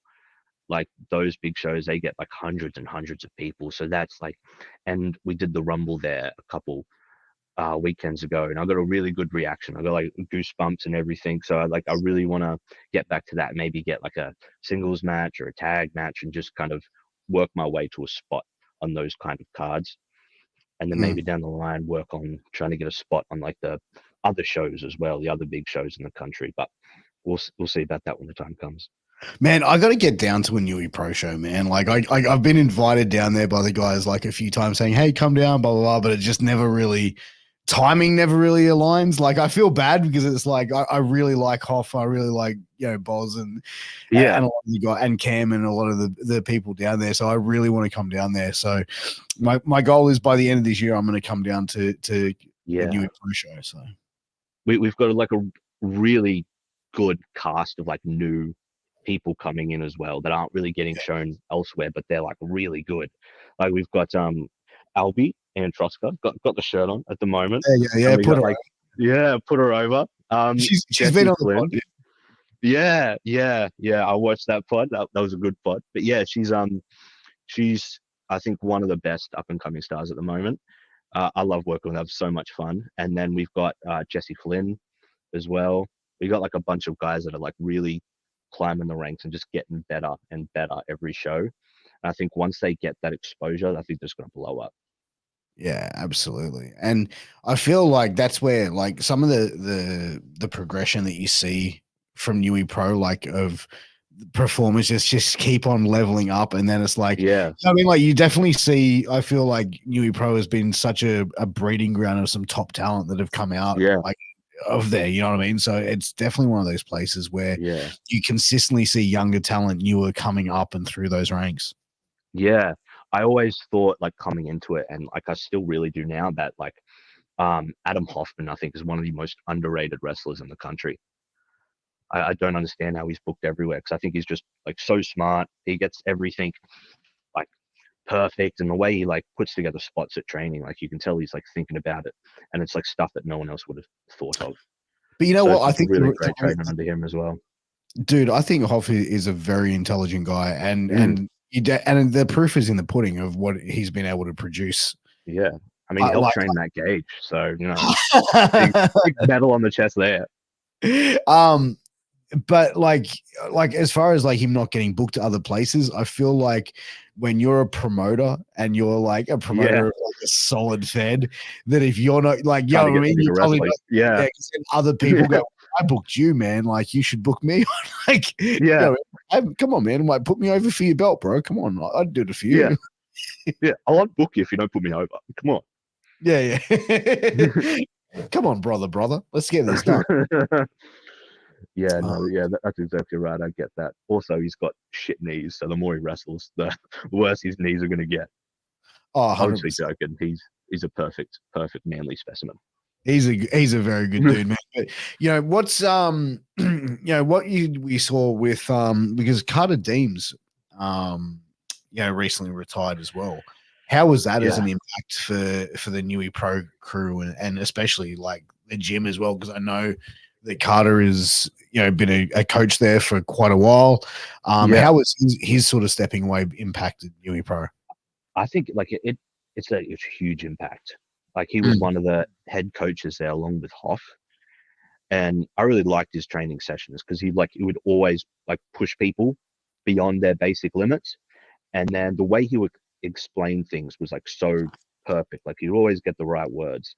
like those big shows, they get like hundreds and hundreds of people. So that's like, and we did the Rumble there a couple weekends ago, and I got a really good reaction. I got like goosebumps and everything. So I really want to get back to that. Maybe get like a singles match or a tag match, and just kind of work my way to a spot on those kind of cards, and then Mm. maybe down the line work on trying to get a spot on like the other shows as well, the other big shows in the country. But we'll see about that when the time comes. Man, I got to get down to a Newey Pro show, man. Like, I've been invited down there by the guys like a few times, saying, "Hey, come down," blah blah blah. But it just never really, timing never really aligns. Like, I feel bad because it's like I really like Hoff, I really like Boz Yeah, and a lot of the guy and Cam and a lot of the people down there. So I really want to come down there. So my goal is by the end of this year, I'm going to come down to a yeah. Newey Pro show. So We've got like a really good cast of like new people coming in as well that aren't really getting shown elsewhere, but they're like really good. Like we've got Albie and Troska got the shirt on at the moment, and yeah, we put got her. like yeah, put her over. She's been Jesse on the Flynn. pod. Yeah, yeah, yeah. I watched that pod. That was a good pod. But yeah, she's I think one of the best up and coming stars at the moment. I love working with them. So much fun. And then we've got Jesse Flynn as well. We got like a bunch of guys that are like really climbing the ranks and just getting better and better every show. And I think once they get that exposure, I think they're just going to blow up. Yeah, absolutely. And I feel like that's where like some of the progression that you see from Newey Pro, like of performers just keep on leveling up, and then it's like, Yeah, I mean, like you definitely see. I feel like Newey Pro has been such a breeding ground of some top talent that have come out yeah, like of there. You know what I mean? So it's definitely one of those places where yeah, you consistently see younger talent, newer coming up and through those ranks. yeah. I always thought like coming into it, and like I still really do now, that like Adam Hoffman, I think, is one of the most underrated wrestlers in the country. I don't understand how he's booked everywhere, because I think he's just like so smart. He gets everything like perfect, and the way he like puts together spots at training, like you can tell he's like thinking about it, and it's like stuff that no one else would have thought of. But you know So what? it's I just think really great training under him as well. dude, I think Hoff is a very intelligent guy, and Mm, and the proof is in the pudding of what he's been able to produce. yeah, I mean, he helped Like, train Matt Gage, so big big medal on the chest there. um, but like as far as like him not getting booked to other places, I feel like when you're a promoter and you're like a Yeah, promoter of like a solid fed, that if you're not like, you trying know to what I get mean, me you to probably wrestle. don't, Yeah, yeah, 'cause then other people go, I booked you, man. Like you should book me. Like, you yeah, know, come on, man. Like, put me over for your belt, bro. Come on, I'd do it for yeah, you. yeah. I won't book you if you don't put me over. Come Yeah, yeah. Come on, brother. Let's get this done. on. Yeah, Uh, no, yeah, that's exactly right. I get that. Also, he's got shit knees, so the more he wrestles, the worse his knees are going to get. oh, Obviously, 100%. joking. He's a perfect manly specimen. He's a very good dude, man. But you know what's you know what we saw with because Carter Deems recently retired as well. How was that as Yeah, an impact for the Newey Pro crew and especially like the gym as well? Because I know that Carter is been a coach there for quite a while. yeah. How was his sort of stepping away impacted Newey Pro? I think like it's a huge impact. Like he was Mm, one of the head coaches there along with Hoff, and I really liked his training sessions because he would always like push people beyond their basic limits, and then the way he would explain things was like so perfect. Like he'd always get the right words.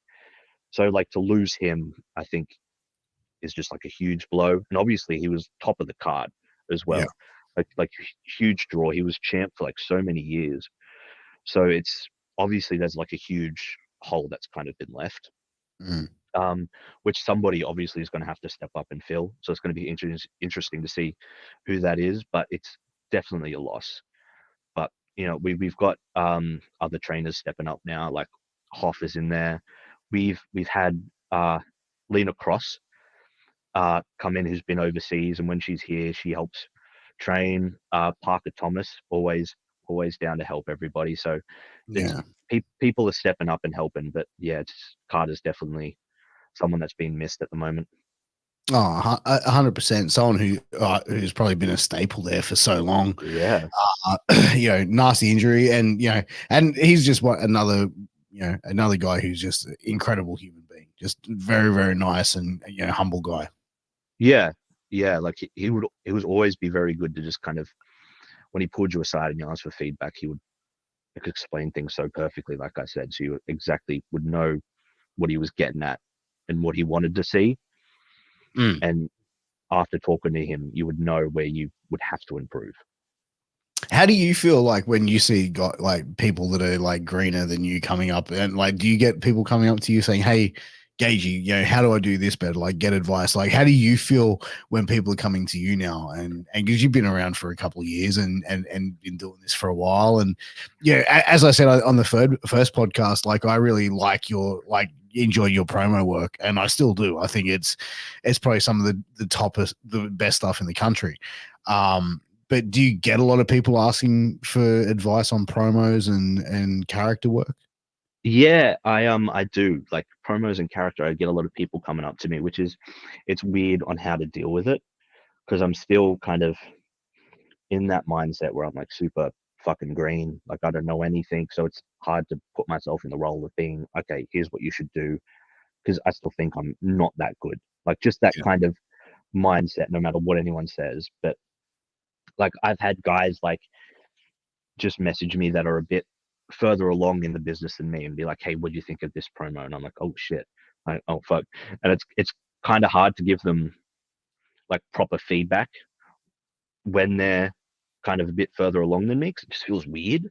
So like to lose him, I think is just like a huge blow. And obviously he was top of the card as yeah. well. Like huge draw. He was champ for like so many years. So it's obviously there's like a huge hole that's kind of been left. Mm. Which somebody obviously is going to have to step up and fill. So it's going to be interesting to see who that is, but it's definitely a loss. But we've got other trainers stepping up now, like Hoff is in there. We've had Lena Cross come in, who's been overseas, and when she's here, she helps train. Parker Thomas, always down to help everybody. So it's Yeah. people are stepping up and helping. But yeah, Carter's definitely someone that's being missed at the moment. Oh, 100%. Someone who's probably been a staple there for so long. Yeah, Nasty injury, and and he's just another, another guy who's just an incredible human being, just very, very nice and humble guy. yeah, yeah. Like he would always be very good to just kind of, when he pulled you aside and you asked for feedback, he would like explain things so perfectly. Like I said, so you exactly would know what he was getting at and what he wanted to see. Mm. And after talking to him, you would know where you would have to improve. How do you feel like when you see got like people that are like greener than you coming up, and like do you get people coming up to you saying, "Hey, Gagey, how do I do this better?" Like get advice. Like how do you feel when people are coming to you now? And because you've been around for a couple of years and been doing this for a while, and as I said on the first podcast, like I really like your like enjoy your promo work, and I still do. I think it's probably some of the best stuff in the country. But do you get a lot of people asking for advice on promos and character work? Yeah, I do like promos and character. I get a lot of people coming up to me, which is it's weird on how to deal with it, because I'm still kind of in that mindset where I'm like super fucking green. Like I don't know anything, so it's hard to put myself in the role of being okay. Here's what you should do, because I still think I'm not that good. Like just that Yeah. kind of mindset, no matter what anyone says. But like I've had guys like just message me that are a bit further along in the business than me and be like, "Hey, what do you think of this promo?" And I'm like, "Oh shit, like, oh fuck," and it's kind of hard to give them like proper feedback when they're kind of a bit further along than me, because it just feels weird.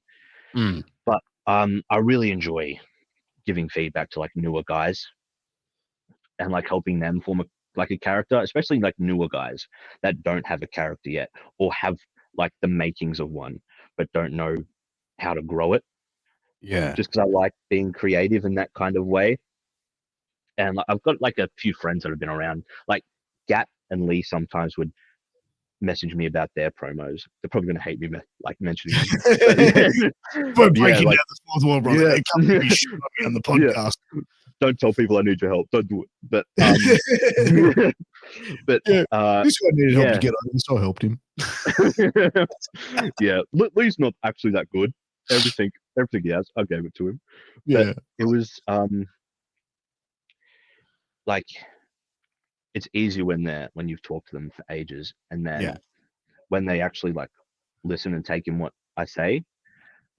Mm. But I really enjoy giving feedback to like newer guys and like helping them form a character, especially like newer guys that don't have a character yet or have like the makings of one but don't know how to grow it. Yeah. Just because I like being creative in that kind of way. And like, I've got like a few friends that have been around, like Gat and Lee sometimes would message me about their promos. They're probably going to hate me like mentioning them, but We're yeah, breaking like down the fourth wall, brother. yeah, It comes to be shit on me on the yeah. podcast. Don't tell people I need your help. Don't do it. But but Yeah, this guy needed help to yeah, get over, so I helped him. yeah. Lee's not actually that good. Everything he has, I gave it to him. But Yeah. it was like it's easier when you've talked to them for ages, and then Yeah. when they actually like listen and take in what I say.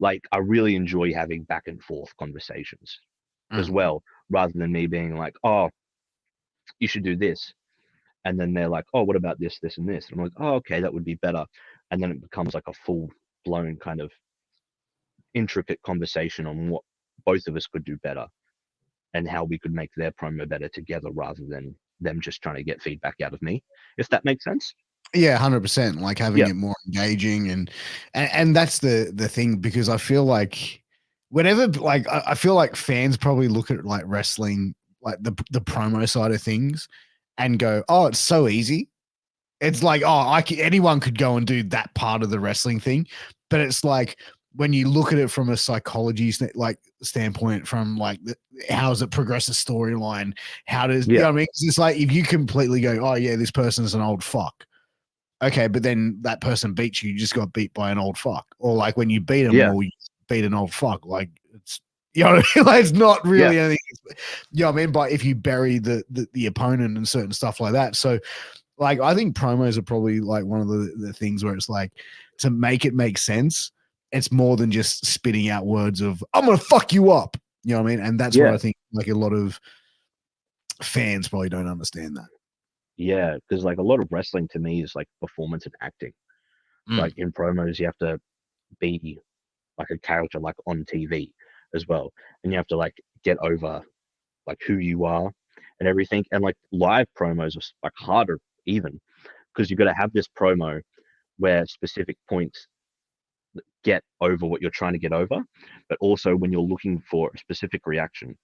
Like I really enjoy having back and forth conversations as Mm. well, rather than me being like, "Oh, you should do this," and then they're like, "Oh, what about this, this, and this?" And I'm like, "Oh, okay, that would be better," and then it becomes like a full blown kind of intricate conversation on what both of us could do better and how we could make their promo better together, rather than them just trying to get feedback out of me. If that makes sense. Yeah, 100%. Like having Yeah. it more engaging and that's the thing, because I feel like whenever like I feel like fans probably look at like wrestling, like the promo side of things, and go, "Oh, it's so easy." It's like, oh, anyone could go and do that part of the wrestling thing, but it's like when you look at it from a psychology like standpoint, from like how does it progress a storyline? How does you Yeah. know what I mean? 'Cause it's like if you completely go, oh yeah, this person's an old fuck. Okay, but then that person beats you, you just got beat by an old fuck. Or like when you beat them Yeah. all, you beat an old fuck. Like it's you know what I mean? Like it's not Yeah. really anything. You know what I mean? But if you bury the opponent and certain stuff like that. So like I think promos are probably like one of the things where it's like, to make it make sense, it's more than just spitting out words of "I'm gonna fuck you up." You know what I mean? And that's where Yeah. I think like a lot of fans probably don't understand that. Yeah. Because like a lot of wrestling to me is like performance and acting. Mm. Like in promos, you have to be like a character like on TV as well, and you have to like get over like who you are and everything. And like live promos are like harder even, because you've got to have this promo where specific points get over what you're trying to get over, but also when you're looking for a specific reaction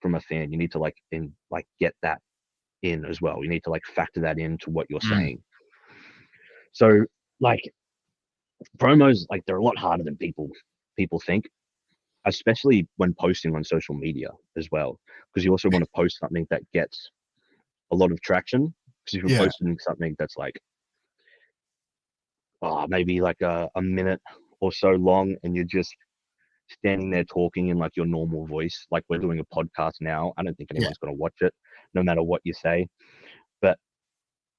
from a fan, you need to like get that in as well. You need to like factor that into what you're Mm. saying. So like promos, like they're a lot harder than people think, especially when posting on social media as well, because you also want to post something that gets a lot of traction. Because if you're Yeah. posting something that's like, oh, maybe like a minute or so long, and you're just standing there talking in like your normal voice, like we're doing a podcast now, I don't think Yeah. anyone's going to watch it, no matter what you say. But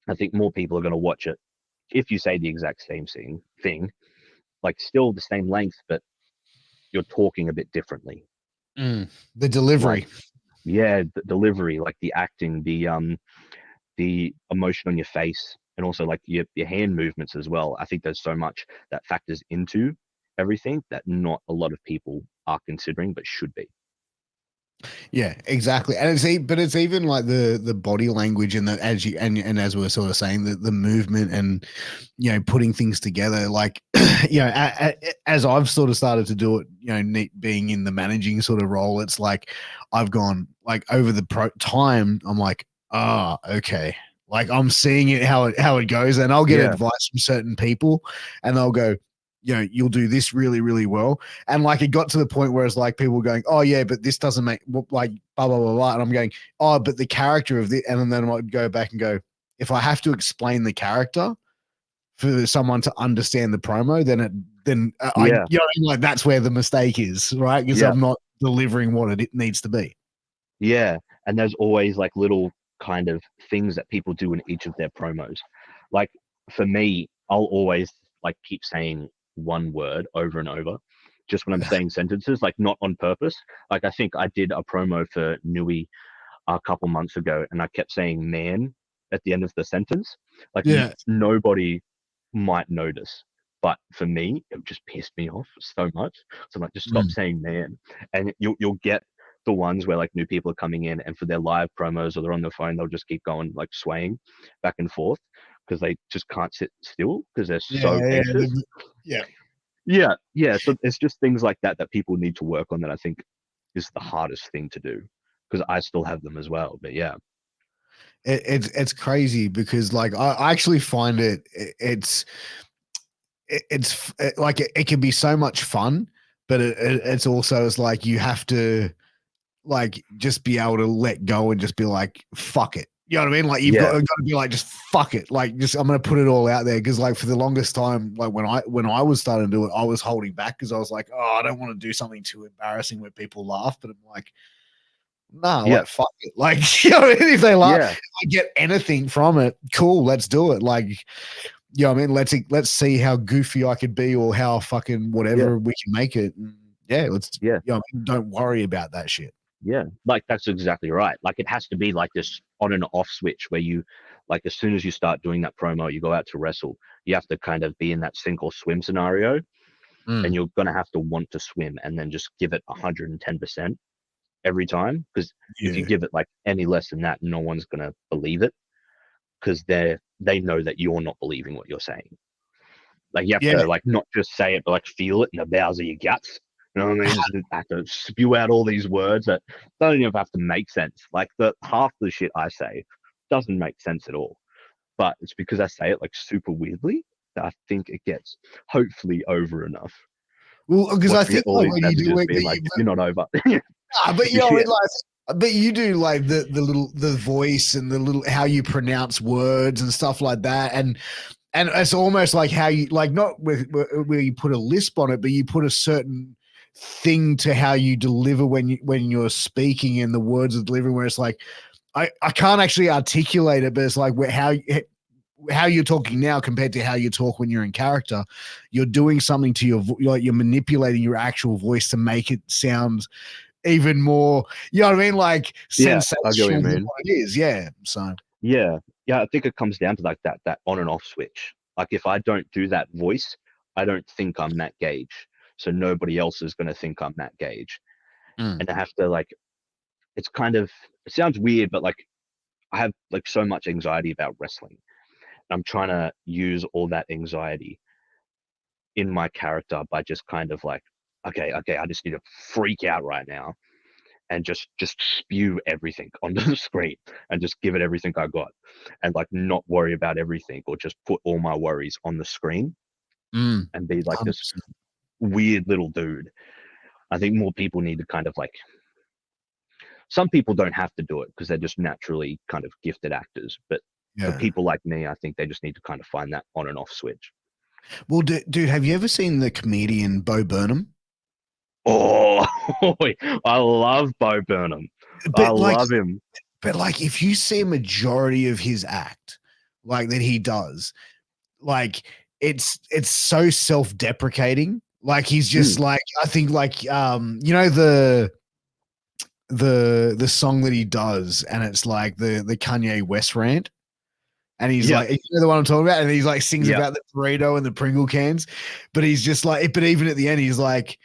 I think more people are going to watch it if you say the exact same thing, like still the same length, but you're talking a bit differently. Mm. The Like, delivery. yeah, the delivery, like the acting, the emotion on your face, and also like your hand movements as well. I think there's so much that factors into everything that not a lot of people are considering, but should be. Yeah, exactly. And but it's even like the body language and the as you and as we were sort of saying, the movement and putting things together. Like as I've sort of started to do it, being in the managing sort of role, it's like I've gone like over the time. I'm like, okay. Like I'm seeing it how it goes, and I'll get Yeah, advice from certain people, and they'll go, you'll do this really, really well. And like it got to the point where it's like people were going, oh yeah, but this doesn't make like blah blah blah blah. And I'm going, oh, but the character of the, and then I might go back and go, if I have to explain the character for someone to understand the promo, then it then Yeah, like that's where the mistake is, right? Because yeah, I'm not delivering what it needs to be. yeah. And there's always like little kind of things that people do in each of their promos. Like for me, I'll always like keep saying one word over and over, just when I'm saying sentences, like not on purpose. Like I think I did a promo for Nui a couple months ago, and I kept saying "man" at the end of the sentence. Like Yeah, nobody might notice, but for me, it just pissed me off so much. So I'm like, just stop mm. saying "man," and you'll get the ones where like new people are coming in, and for their live promos or they're on their phone, they'll just keep going like swaying back and forth because they just can't sit still because they're Yeah, so yeah, anxious. yeah. Yeah, yeah. So it's just things like that that people need to work on that I think is the hardest thing to do because I still have them as well. But yeah, It's crazy because like I actually find it's like it can be so much fun, but it's also it's like you have to like just be able to let go and just be like fuck it. You know what I mean? Like yeah, got to be like just fuck it. Like just I'm gonna put it all out there because like for the longest time, like when I was starting to do it, I was holding back because I was like, oh, I don't want to do something too embarrassing where people laugh. But I'm like, nah, yeah, like fuck it. Like you know, what I mean? If they laugh, yeah, if I get anything from it, cool, let's do it. Like you know what I mean? Let's see how goofy I could be or how fucking yeah, whatever we can make it. And yeah, let's yeah. you know, don't worry about that shit. Yeah, like that's exactly right. Like it has to be like this on and off switch where you, like, as soon as you start doing that promo, you go out to wrestle, you have to kind of be in that sink or swim scenario, and Mm, you're going to have to want to swim and then just give it 110% every time. Because if you yeah. give it like any less than that, no one's going to believe it because they know that you're not believing what you're saying. Like you have Yeah. to like not just say it, but like feel it in the bowels of your guts. You know what I mean? Just have to spew out all these words that don't even have to make sense. Like the half the shit I say doesn't make sense at all. But it's because I say it like super weirdly that I think it gets hopefully over enough. Well, because Watch I me get think all like these when you do messages it, being like, "You're not over." but you Your know, shit. but you do like the little the voice and the little how you pronounce words and stuff like that, and it's almost like how you like not where you put a lisp on it, but you put a certain thing to how you deliver when you're speaking and the words are delivering. Where it's like I can't actually articulate it, but it's like how you're talking now compared to how you talk when you're in character. You're doing something to you're manipulating your actual voice to make it sound even more, you know what I mean? Like Yeah, I get what you sensational than mean. what it is. Yeah. So Yeah, yeah. I think it comes down to like that on and off switch. Like if I don't do that voice, I don't think I'm Matt Gage. So nobody else is going to think I'm Matt Gage. mm, And I have to like, it's kind of, it sounds weird, but like I have like so much anxiety about wrestling. I'm trying to use all that anxiety in my character by just kind of like, okay, I just need to freak out right now and just spew everything onto the screen and just give it everything I got and like not worry about everything or just put all my worries on the screen mm, and be like this 100%. weird little dude. I think more people need to kind of like, some people don't have to do it because they're just naturally kind of gifted actors, but for Yeah. people like me, I think they just need to kind of find that on and off switch. Well, dude, have you ever seen the comedian Bo Burnham? Oh, I love Bo Burnham. I But like, love him. if you see a majority of his act, like that he does, like it's so self-deprecating. Like he's just Mm, like I think like you know the song that he does, and it's like the Kanye West rant. And he's yeah, like, you know the one I'm talking about? And he's like sings yeah, about the burrito and the Pringle cans. But he's just like, but even at the end, he's like,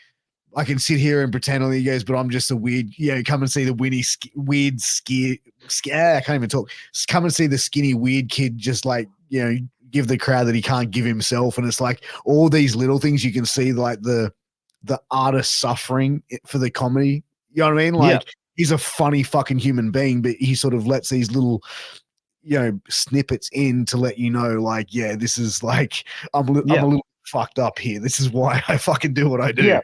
I can sit here and pretend on the goes, but I'm just a weird, come and see the weird I can't even talk. Come and see the skinny weird kid just like, give the crowd that he can't give himself. And it's like all these little things you can see like the artist suffering for the comedy. You know what I mean? yeah, Like he's a funny fucking human being, but he sort of lets these little snippets in to let you know like yeah this is like I'm yeah, a little fucked up here, this is why I fucking do what I do. yeah.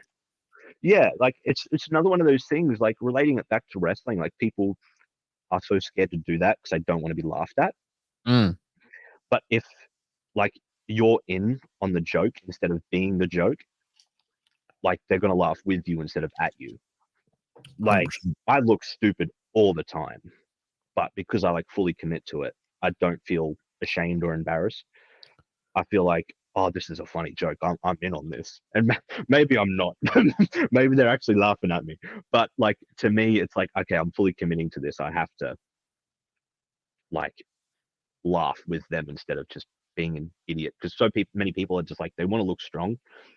Yeah, like it's another one of those things, like relating it back to wrestling, like people are so scared to do that because they don't want to be laughed at. Mm. But if like you're in on the joke instead of being the joke, like they're gonna laugh with you instead of at you. Like 100%. I look stupid all the time, but because I like fully commit to it, I don't feel ashamed or embarrassed. I feel like, oh, this is a funny joke. I'm in on this, and maybe I'm not. Maybe they're actually laughing at me. But like to me, it's like, okay, I'm fully committing to this. I have to like laugh with them instead of just being an idiot. Because many people are just like they want to look strong,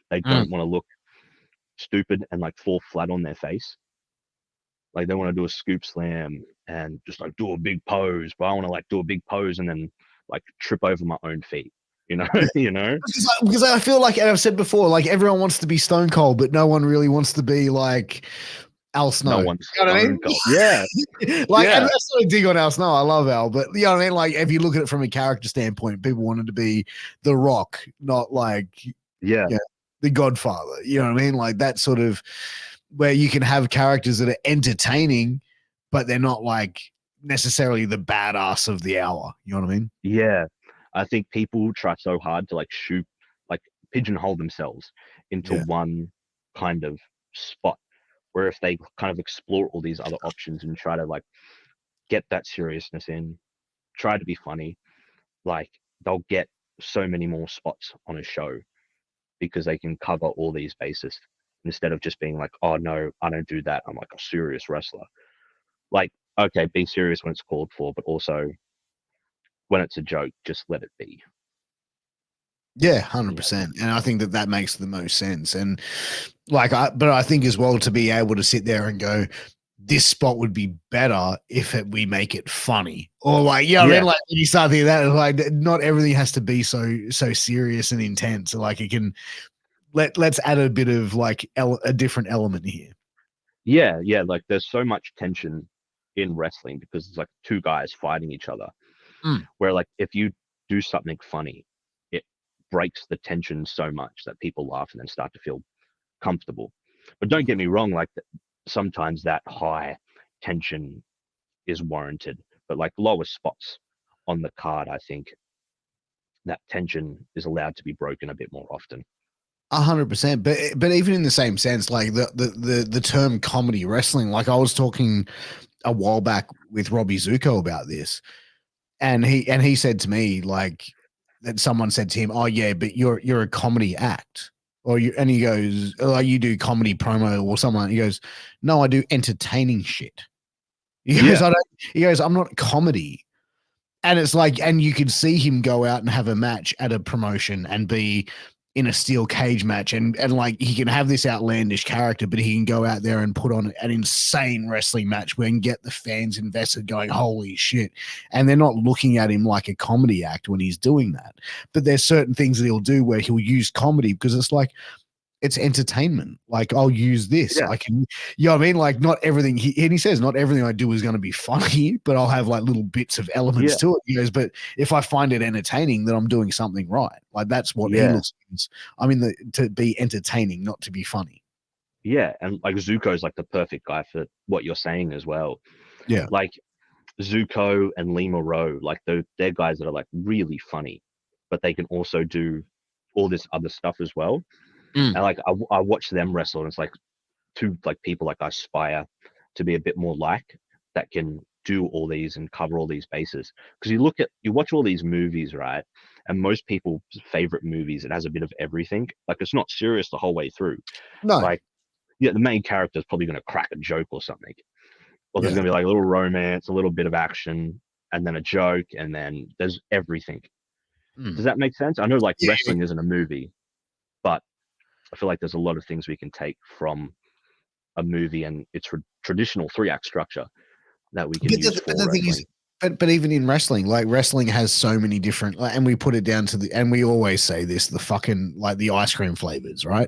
they Mm. don't want to look stupid and like fall flat on their face. Like they want to do a scoop slam and just like do a big pose, but I want to like do a big pose and then like trip over my own feet. You know, Yeah. you know. Because I feel like, and I've said before, like everyone wants to be Stone Cold, but no one really wants to be like Al Snow. No You one's know what I stone mean? cold. Yeah, Like, and yeah, that's not a dig on Al Snow. I love Al, but you know what I mean? Like, if you look at it from a character standpoint, people wanted to be The Rock, not like, yeah, yeah, the Godfather. You know what I mean? Like that sort of where you can have characters that are entertaining, but they're not like necessarily the badass of the hour. You know what I mean? yeah. I think people try so hard to like shoot, like pigeonhole themselves into Yeah. one kind of spot. Where if they kind of explore all these other options and try to like get that seriousness in, try to be funny, like they'll get so many more spots on a show because they can cover all these bases instead of just being like, oh no, I don't do that. I'm like a serious wrestler. Like, okay, be serious when it's called for, but also when it's a joke, just let it be. Yeah, Yeah. 100%. And I think that that makes the most sense. And like, but I think as well to be able to sit there and go, this spot would be better if we make it funny, or like, yeah, I mean, Yeah. like when you start thinking that, like, not everything has to be so serious and intense. Like, it can let's add a bit of like a different element here. Yeah. Yeah. Like there's so much tension in wrestling because it's like two guys fighting each other. Mm. Where like if you do something funny, it breaks the tension so much that people laugh and then start to feel comfortable. But don't get me wrong, like sometimes that high tension is warranted, but like lower spots on the card, I think that tension is allowed to be broken a bit more often. 100%. But even in the same sense, like the term comedy wrestling, like I was talking a while back with Robbie Zuko about this, and he said to me like that someone said to him, "Oh yeah, but you're a comedy act." Or you, and he goes, "Oh, you do comedy promo or something." He goes, "No, I do entertaining shit." He goes, Yeah, "I don't." He goes, "I'm not comedy." And it's like, and you could see him go out and have a match at a promotion and be in a steel cage match, and like he can have this outlandish character, but he can go out there and put on an insane wrestling match where he can get the fans invested, going, "Holy shit!" And they're not looking at him like a comedy act when he's doing that. But there's certain things that he'll do where he'll use comedy because it's like, it's entertainment. Like, I'll use this. yeah, I can, you know what I mean? Like, not everything and he says not everything I do is going to be funny, but I'll have like little bits of elements yeah, to it. He goes, but if I find it entertaining, then I'm doing something right. Like that's what he yeah, looks at. I mean, to be entertaining, not to be funny. yeah. And like Zuko's like the perfect guy for what you're saying as well. Yeah. Like Zuko and Lima Rowe, like they're guys that are like really funny, but they can also do all this other stuff as well. Mm. And like I watch them wrestle, and it's like two like people like I aspire to be a bit more like that can do all these and cover all these bases. Because you watch all these movies, right? And most people's favorite movies, it has a bit of everything. Like it's not serious the whole way through. No. Like yeah, the main character is probably going to crack a joke or something, or there's Yeah. going to be like a little romance, a little bit of action, and then a joke, and then there's everything. Mm. Does that make sense? I know like Yeah. wrestling isn't a movie, but I feel like there's a lot of things we can take from a movie and its traditional three-act structure that we can But use but for the thing is, wrestling. but even in wrestling, like wrestling has so many different, like, and we put it down to and we always say this, the fucking like the ice cream flavors, right?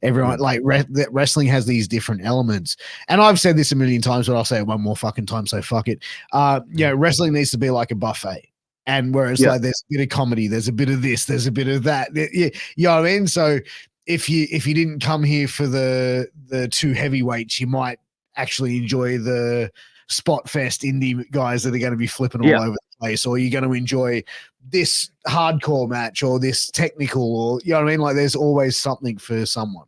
Everyone Mm, like that wrestling has these different elements, and I've said this a million times, but I'll say it one more fucking time, so fuck it. Yeah, wrestling needs to be like a buffet. And whereas yeah, like there's a bit of comedy, there's a bit of this, there's a bit of that. Yeah, you know what I mean? So if you didn't come here for the two heavyweights, you might actually enjoy the spot fest indie guys that are going to be flipping all yeah, over the place, or you're going to enjoy this hardcore match or this technical, or you know what I mean? Like there's always something for someone.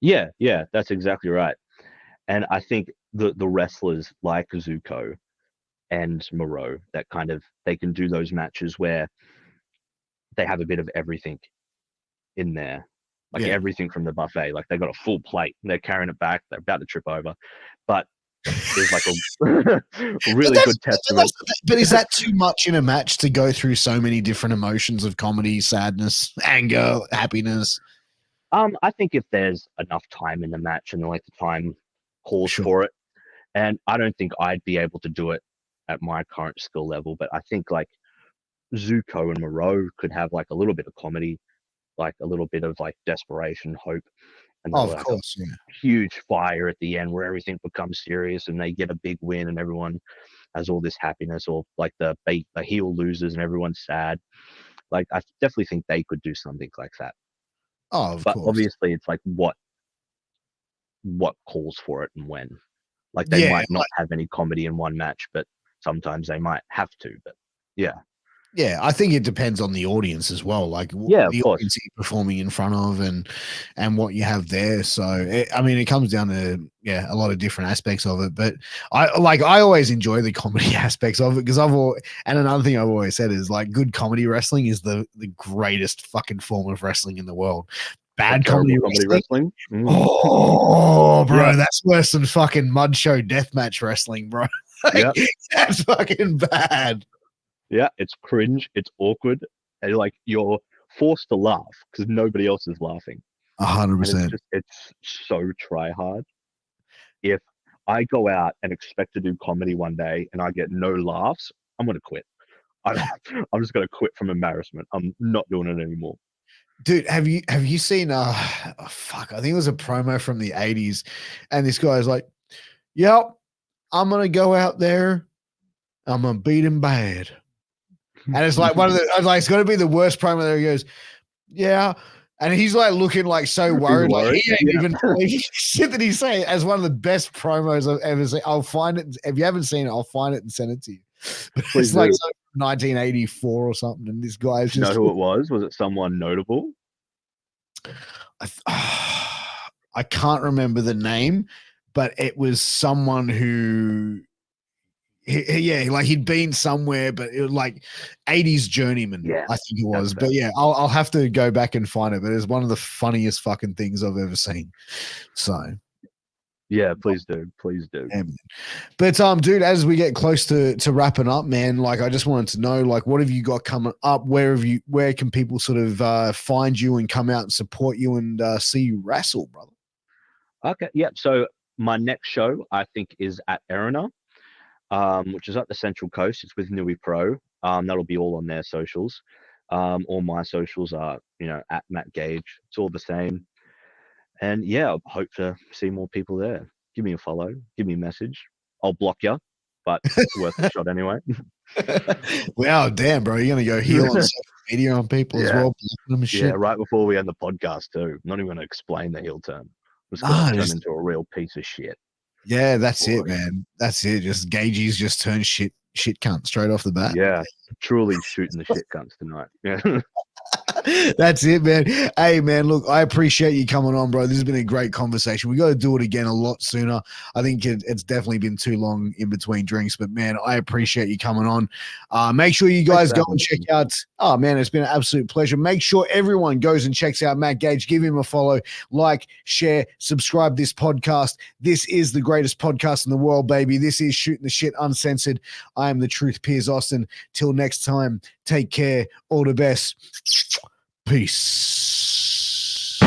Yeah, that's exactly right. And I think the wrestlers like Zuko and Moreau that kind of they can do those matches where they have a bit of everything in there, like Yeah. everything from the buffet. Like they got a full plate, and they're carrying it back. They're about to trip over, but there's like a really good testament. But is that too much in a match to go through so many different emotions of comedy, sadness, anger, happiness? I think if there's enough time in the match and like the time calls Sure. for it, and I don't think I'd be able to do it at my current skill level, but I think like Zuko and Moreau could have like a little bit of comedy, like a little bit of like desperation, hope, and then Oh, of like a course, yeah. huge fire at the end where everything becomes serious and they get a big win and everyone has all this happiness, or like the heel loses and everyone's sad. Like I definitely think they could do something like that. Oh, of But course. obviously it's like what calls for it and when. Like they Yeah, might not have any comedy in one match, but sometimes they might have to. But yeah. yeah, I think it depends on the audience as well, like Yeah, of the course. audience you're performing in front of, and what you have there. So I mean, it comes down to a lot of different aspects of it. But I always enjoy the comedy aspects of it because and another thing I've always said is like good comedy wrestling is the greatest fucking form of wrestling in the world. Bad comedy wrestling. Oh, bro, Yeah. that's worse than fucking mud show deathmatch wrestling, bro. Yeah. That's fucking bad. Yeah, it's cringe, it's awkward, and like you're forced to laugh because nobody else is laughing. 100%. It's so try hard. If I go out and expect to do comedy one day and I get no laughs, I'm gonna quit. I'm just gonna quit from embarrassment. I'm not doing it anymore. Dude, have you seen fuck, I think it was a promo from the 80s, and this guy's like, yep, I'm gonna go out there, I'm gonna beat him bad. And it's like it's got to be the worst promo there. He goes, yeah. And he's like looking like so worried. Like he ain't even believe shit that he's saying as one of the best promos I've ever seen. I'll find it. If you haven't seen it, I'll find it and send it to you. It's like 1984 or something. And this guy's just. You know who it was? Was it someone notable? I can't remember the name, but it was someone who like he'd been somewhere, but it was like 80s journeyman, I think it was. But yeah, I'll have to go back and find it. But it's one of the funniest fucking things I've ever seen. So yeah, please do. Yeah, but dude, as we get close to wrapping up, man, like I just wanted to know, like, what have you got coming up? Where can people sort of find you and come out and support you and see you wrestle, brother? Okay, yeah. So my next show I think is at Erina, which is at the Central Coast. It's with Nui Pro. That'll be all on their socials. All my socials are, at Matt Gage. It's all the same. And yeah, I hope to see more people there. Give me a follow. Give me a message. I'll block you, but worth a shot anyway. Wow, damn, bro. You're going to go heel on social media on people as well? Yeah, right before we end the podcast too. I'm not even going to explain the heel turn. I'm just going to turn into a real piece of shit. Yeah, that's it, man. That's it. Just Gagey's just turned shit cunt straight off the bat. Yeah, truly shooting the shit cunts tonight. Yeah. That's it, man. Hey, man, look, I appreciate you coming on, bro. This has been a great conversation. We got to do it again a lot sooner. I think it's definitely been too long in between drinks, but man, I appreciate you coming on. Make sure you guys go and check out. Oh, man, it's been an absolute pleasure. Make sure everyone goes and checks out Matt Gage. Give him a follow, like, share, subscribe this podcast. This is the greatest podcast in the world, baby. This is Shooting the Shit Uncensored. I am the truth, Piers Austin. Till next time, take care. All the best. Peace.